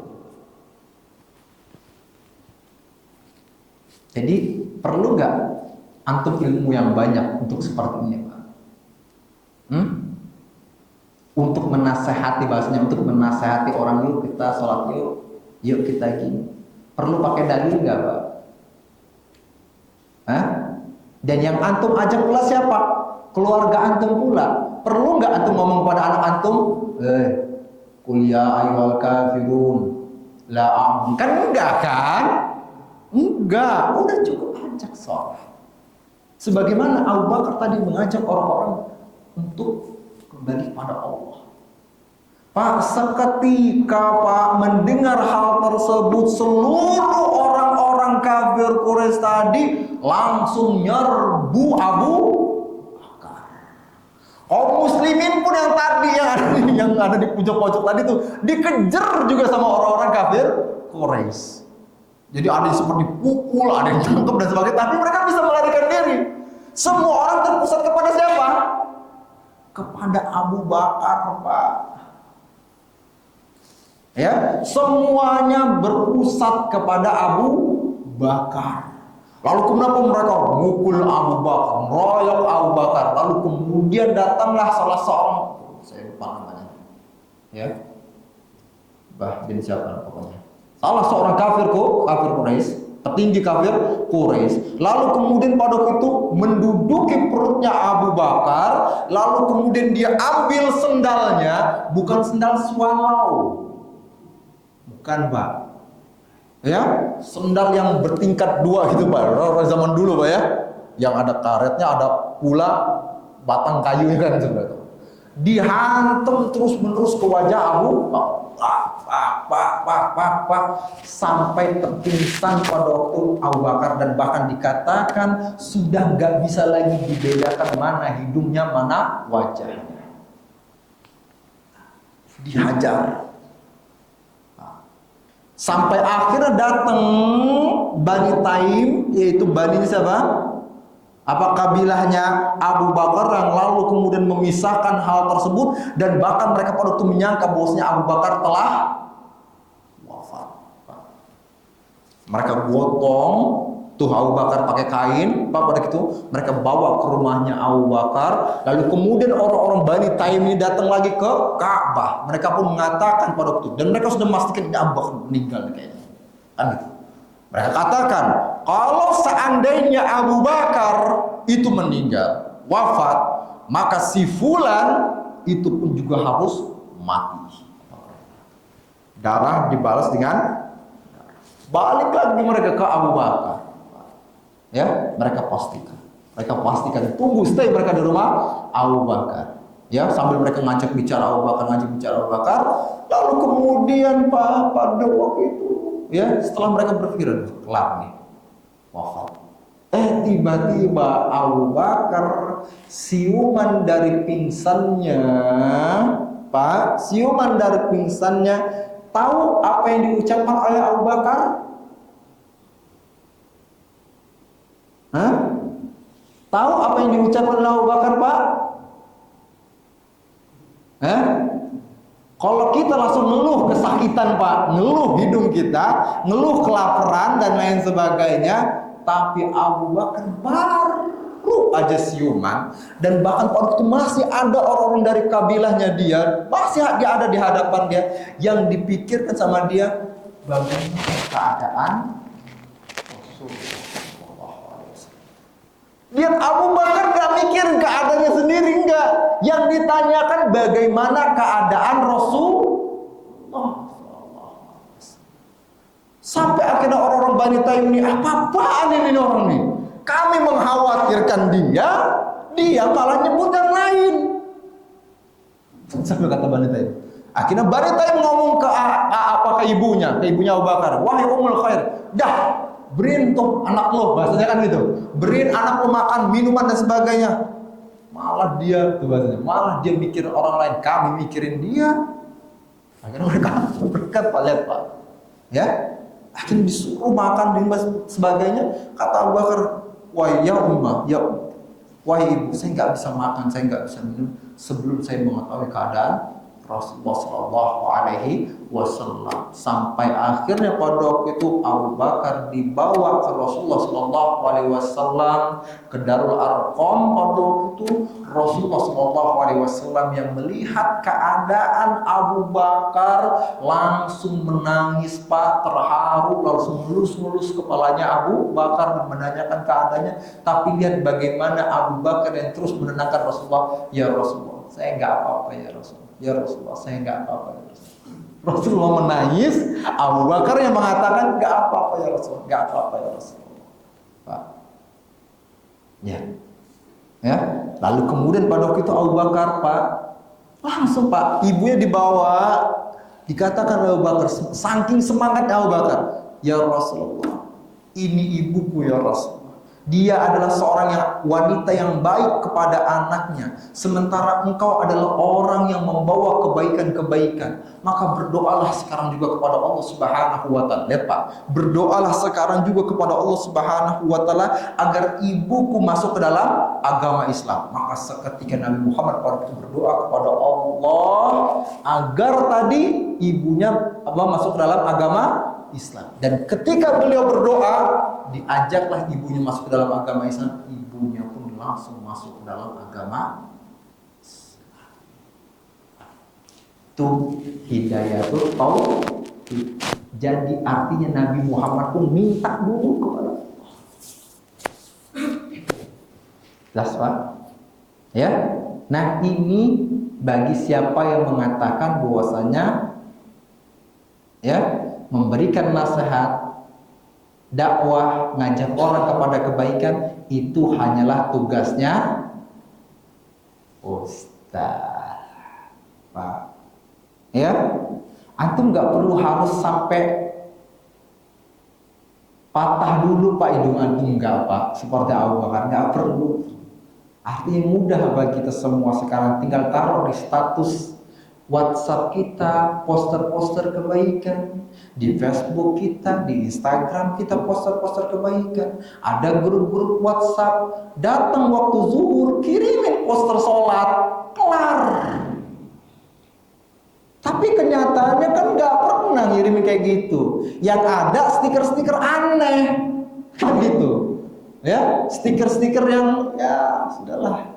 Jadi perlu nggak antum ilmu yang banyak untuk seperti ini Pak? Untuk menasehati, bahasanya untuk menasehati orang, yuk kita sholat yuk kita gini. Perlu pakai dalil nggak Pak? Dan yang antum ajak pula siapa? Keluarga antum pula. Perlu nggak antum ngomong pada anak antum, qul ya ayyuhal kafirun la a'budu? Kan enggak kan? Enggak, udah cukup ajak sholat. Sebagaimana Abu Bakar tadi mengajak orang-orang untuk kembali pada Allah. Pak, seketika Pak mendengar hal tersebut, seluruh orang-orang kafir Quraisy tadi langsung nyerbu Abu Bakar. Kaum muslimin pun yang tadi yang ada di pojok-pojok tadi tuh dikejar juga sama orang-orang kafir Quraisy. Jadi ada yang seperti dipukul, ada yang tangkap dan sebagainya, tapi mereka bisa melarikan diri. Semua orang terpusat kepada siapa? Kepada Abu Bakar, Pak. Ya, semuanya berpusat kepada Abu Bakar. Lalu kenapa mereka mukul Abu Bakar, meroyok Abu Bakar? Lalu kemudian datanglah salah seorang, saya lupa namanya, ya, bin siapa pokoknya. Salah seorang kafir Quraisy petinggi kafir Quraisy. Lalu kemudian pada waktu itu menduduki perutnya Abu Bakar, lalu kemudian dia ambil sendalnya, bukan sendal swallow, bukan Pak, ya, sendal yang bertingkat dua gitu Pak, zaman dulu Pak ya, yang ada karetnya, ada pula batang kayu kan sebenarnya. Dihantam terus menerus ke wajah Abu sampai terpingsan pada waktu Abu Bakar, dan bahkan dikatakan sudah nggak bisa lagi dibedakan mana hidungnya mana wajahnya. Dihajar sampai akhirnya datang Bani Taim, yaitu Bani siapa? Apa kabilahnya Abu Bakar, yang lalu kemudian memisahkan hal tersebut, dan bahkan mereka pada waktu menyangka bahwasanya Abu Bakar telah wafat. Mereka gotong tuh Abu Bakar pakai kain, Pak, pada itu mereka bawa ke rumahnya Abu Bakar, lalu kemudian orang-orang Bani Taim ini datang lagi ke Ka'bah. Mereka pun mengatakan pada waktu itu, dan mereka sudah memastikan Abu Bakar meninggal kayaknya. Kan gitu. Mereka katakan, kalau seandainya Abu Bakar itu meninggal, wafat, maka si fulan itu pun juga harus mati. Darah dibalas dengan balik lagi mereka ke Abu Bakar. Ya, mereka pastikan tunggu stay mereka di rumah Abu Bakar. Ya, sambil mereka ngajak bicara Abu Bakar, lalu kemudian Pak, pada waktu itu, ya, setelah mereka berpikir kelar nih, wafat. Tiba-tiba Abu Bakar siuman dari pingsannya, Pak, tahu apa yang diucapkan oleh Abu Bakar? Tahu apa yang diucapkan oleh Abu Bakar, Pak? Kalau kita langsung ngeluh kesakitan Pak, ngeluh hidung kita, ngeluh kelaparan dan lain sebagainya, tapi Abu Bakar baru aja siuman, dan bahkan waktu itu masih ada orang-orang dari kabilahnya dia, masih dia ada di hadapan dia, yang dipikirkan sama dia bagaimana keadaan Rasulullah. Lihat, Abu Bakar gak mikir keadaannya sendiri, enggak. Yang ditanyakan bagaimana keadaan Rasulullah. Sampai akhirnya orang-orang Bani Taim ini, apa-apaan ini orang nih? Kami mengkhawatirkan dia malah nyebut yang lain. Sampai kata Bani Taim. Akhirnya Bani Taim ngomong ke ibunya Abu Bakar, wahai Ummul Khair, dah, beriin tuh anak lo, bahasanya kan gitu, beriin anak lo makan, minuman dan sebagainya. Malah dia mikir orang lain, kami mikirin dia. Akhirnya mereka Pak, lihat Pak, ya, akhirnya disuruh makan dan sebagainya. Kata Abu Bakar, wahai ibu, saya nggak bisa makan, saya nggak bisa minum sebelum saya mengetahui keadaan Rasulullah Shallallahu Alaihi Wasallam. Sampai akhirnya pada waktu itu Abu Bakar dibawa ke Rasulullah Shallallahu Alaihi Wasallam ke Darul Arqam. Pada waktu itu Rasulullah Shallallahu Alaihi Wasallam yang melihat keadaan Abu Bakar langsung menangis Pak, terharu, langsung ngelus-ngelus kepalanya Abu Bakar dan menanyakan keadaannya. Tapi lihat bagaimana Abu Bakar yang terus menenangkan Rasulullah, ya Rasulullah, saya nggak apa-apa ya Rasulullah. Ya Rasulullah, saya nggak apa-apa ya Rasulullah. Rasulullah menangis, Abu Bakar yang mengatakan nggak apa-apa ya Rasulullah, nggak apa-apa ya Rasulullah. Pak, ya. Lalu kemudian pada waktu itu Abu Bakar Pak, langsung Pak, ibunya dibawa, dikatakan Abu Bakar, saking semangatnya Abu Bakar, ya Rasulullah, ini ibuku ya Rasulullah. Dia adalah seorang wanita yang baik kepada anaknya, sementara engkau adalah orang yang membawa kebaikan-kebaikan. Maka berdoalah sekarang juga kepada Allah Subhanahu wa Ta'ala. Lihat Pak, berdoalah sekarang juga kepada Allah Subhanahu wa Ta'ala agar ibuku masuk ke dalam agama Islam. Maka seketika Nabi Muhammad pada itu berdoa kepada Allah agar tadi ibunya masuk ke dalam agama Islam. Dan ketika beliau berdoa, diajaklah ibunya masuk ke dalam agama Islam. Ibunya pun langsung masuk ke dalam agama Islam. Itu hidayatul taufiq. Jadi artinya Nabi Muhammad pun minta dulu kepada Allah. Jelas Pak? Ya. Nah ini bagi siapa yang mengatakan bahwasanya ya memberikan nasihat, dakwah, ngajak orang kepada kebaikan itu hanyalah tugasnya ustaz, Pak. Ya, antum nggak perlu harus sampai patah dulu Pak hidung antum, enggak Pak, seperti Abu Bakar, nggak perlu. Artinya mudah bagi kita semua sekarang, tinggal taruh di status WhatsApp kita poster-poster kebaikan, di Facebook kita, di Instagram kita poster-poster kebaikan, ada grup-grup WhatsApp, datang waktu zuhur kirimin poster sholat, kelar. Tapi kenyataannya kan nggak pernah ngirimin kayak gitu. Yang ada stiker-stiker aneh, kan gitu. Ya, stiker-stiker yang ya sudahlah.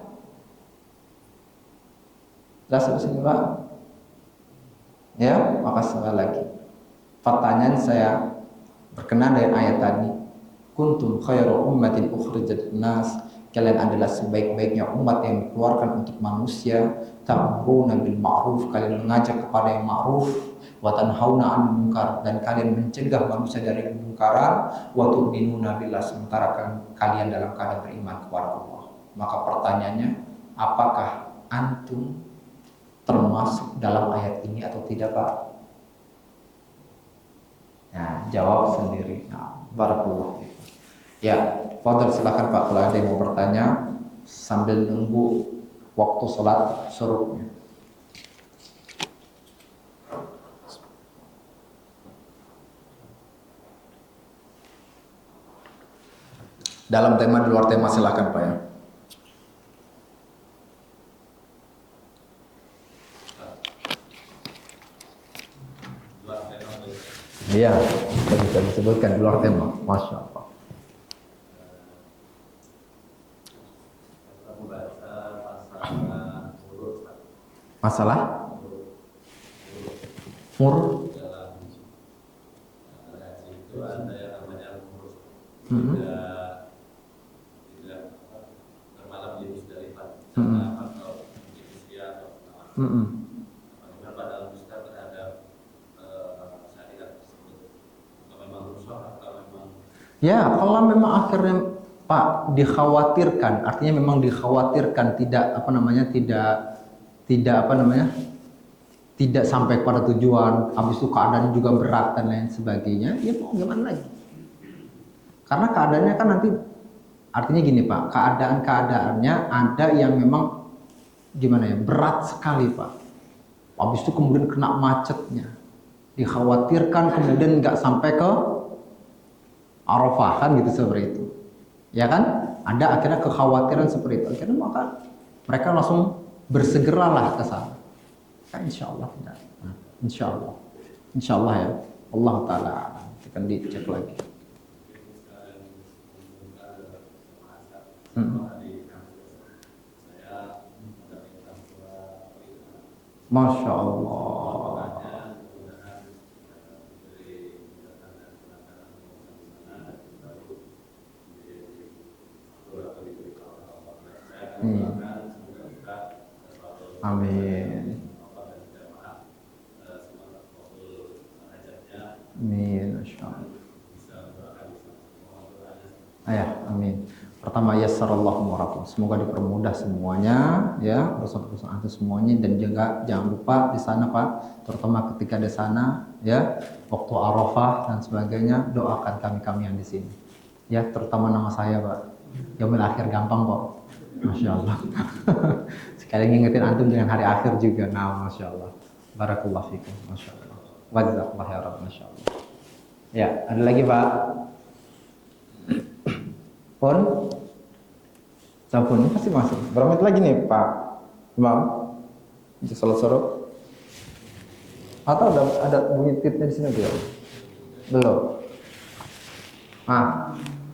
Jelas di sini Pak. Ya, maka sekali lagi. Pertanyaan saya berkenaan dengan ayat tadi. Kuntum khairu ummatin ukhrijat nas. Kalian adalah sebaik-baiknya umat yang dikeluarkan untuk manusia. Ta'muruna bil ma'ruf, kalian mengajak kepada yang ma'ruf, wa tanhauna 'anil munkar, dan kalian mencegah manusia dari kemungkaran, wa tu'minuna billah, sementara kalian dalam keadaan beriman kepada Allah. Maka pertanyaannya, apakah antum termasuk dalam ayat ini atau tidak Pak? Nah, jawab sendiri. Nah, barakallahu fiikum. Ya, fadhil silakan Pak kalau ada yang mau bertanya sambil nunggu waktu sholat syuruknya. Dalam tema, di luar tema silakan Pak ya. Iya, bisa disebutkan di luar tema, masya Allah. Masalah mur itu ada yang namanya murus, tidak termalam di Musdalifah, atau di usia atau bagaimana dalam Ustaz terhadap syariat tersebut, atau memang rusak atau memang ya, kalau memang akhirnya Pak dikhawatirkan, artinya memang dikhawatirkan tidak tidak sampai pada tujuan, habis itu keadaannya juga berat dan lain sebagainya, ya mau gimana lagi? Karena keadaannya kan nanti, artinya gini Pak, keadaannya ada yang memang gimana ya, berat sekali Pak. Habis itu kemudian kena macetnya, dikhawatirkan kemudian nggak sampai ke Arafah kan gitu, seperti itu. Ya kan? Ada akhirnya kekhawatiran seperti itu. Akhirnya maka mereka langsung bersegeralah ke sana. Nah, insya Allah tidak. Nah, insya Allah ya. Allah Taala akan dicek lagi. Masya Allah. Amin. Amin. Ayah, amin. Pertama, yassarallahu warakum. Semoga dipermudah semuanya, ya, urusan-urusan antum semuanya, dan juga jangan lupa di sana Pak, terutama ketika di sana, ya, waktu Arafah dan sebagainya, doakan kami yang di sini, ya, terutama nama saya Pak. Yaumil akhir gampang kok, masya Allah. Sekali ngingetin antum dengan hari akhir juga, nah, masya Allah. Barakallahu fikum, masya Allah. Wajazakallahu khairan, masya Allah. Ya, ada lagi Pak? Pon, sampun ini pasti masuk. Berapa menit lagi nih Pak Imam? Bisa solo-solo? Atau ada bunyi titnya di sini belum? Belum.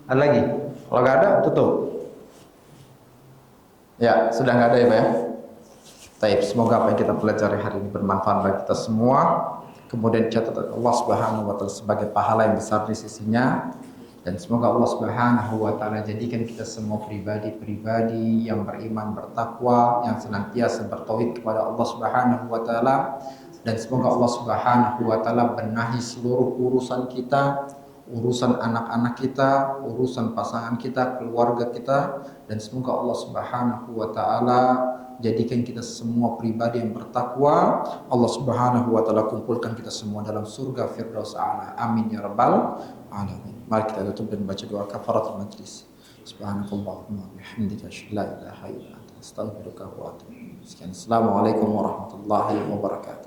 Ada lagi? Kalau nggak ada, tutup. Ya, sudah nggak ada ya Pak ya? Taib, semoga apa yang kita pelajari hari ini bermanfaat bagi kita semua. Kemudian catat Allah Subhanahu wa taala sebagai pahala yang besar di sisinya. Dan semoga Allah Subhanahu wa taala jadikan kita semua pribadi-pribadi yang beriman, bertakwa, yang senantiasa bertauhid kepada Allah Subhanahu wa taala. Dan semoga Allah Subhanahu wa taala benahi seluruh urusan kita, urusan anak-anak kita, urusan pasangan kita, keluarga kita, dan semoga Allah Subhanahu wa taala jadikan kita semua pribadi yang bertakwa. Allah Subhanahu wa taala kumpulkan kita semua dalam surga Firdaus A'la. Amin ya rabbal alamin. Mari kita tutup dan baca doa kafaratul majlis. Subhanakallahumma wa bihamdika asyhadu an la ilaha illa anta astaghfiruka wa atubu ilaik. Sekian. Assalamualaikum warahmatullahi wabarakatuh.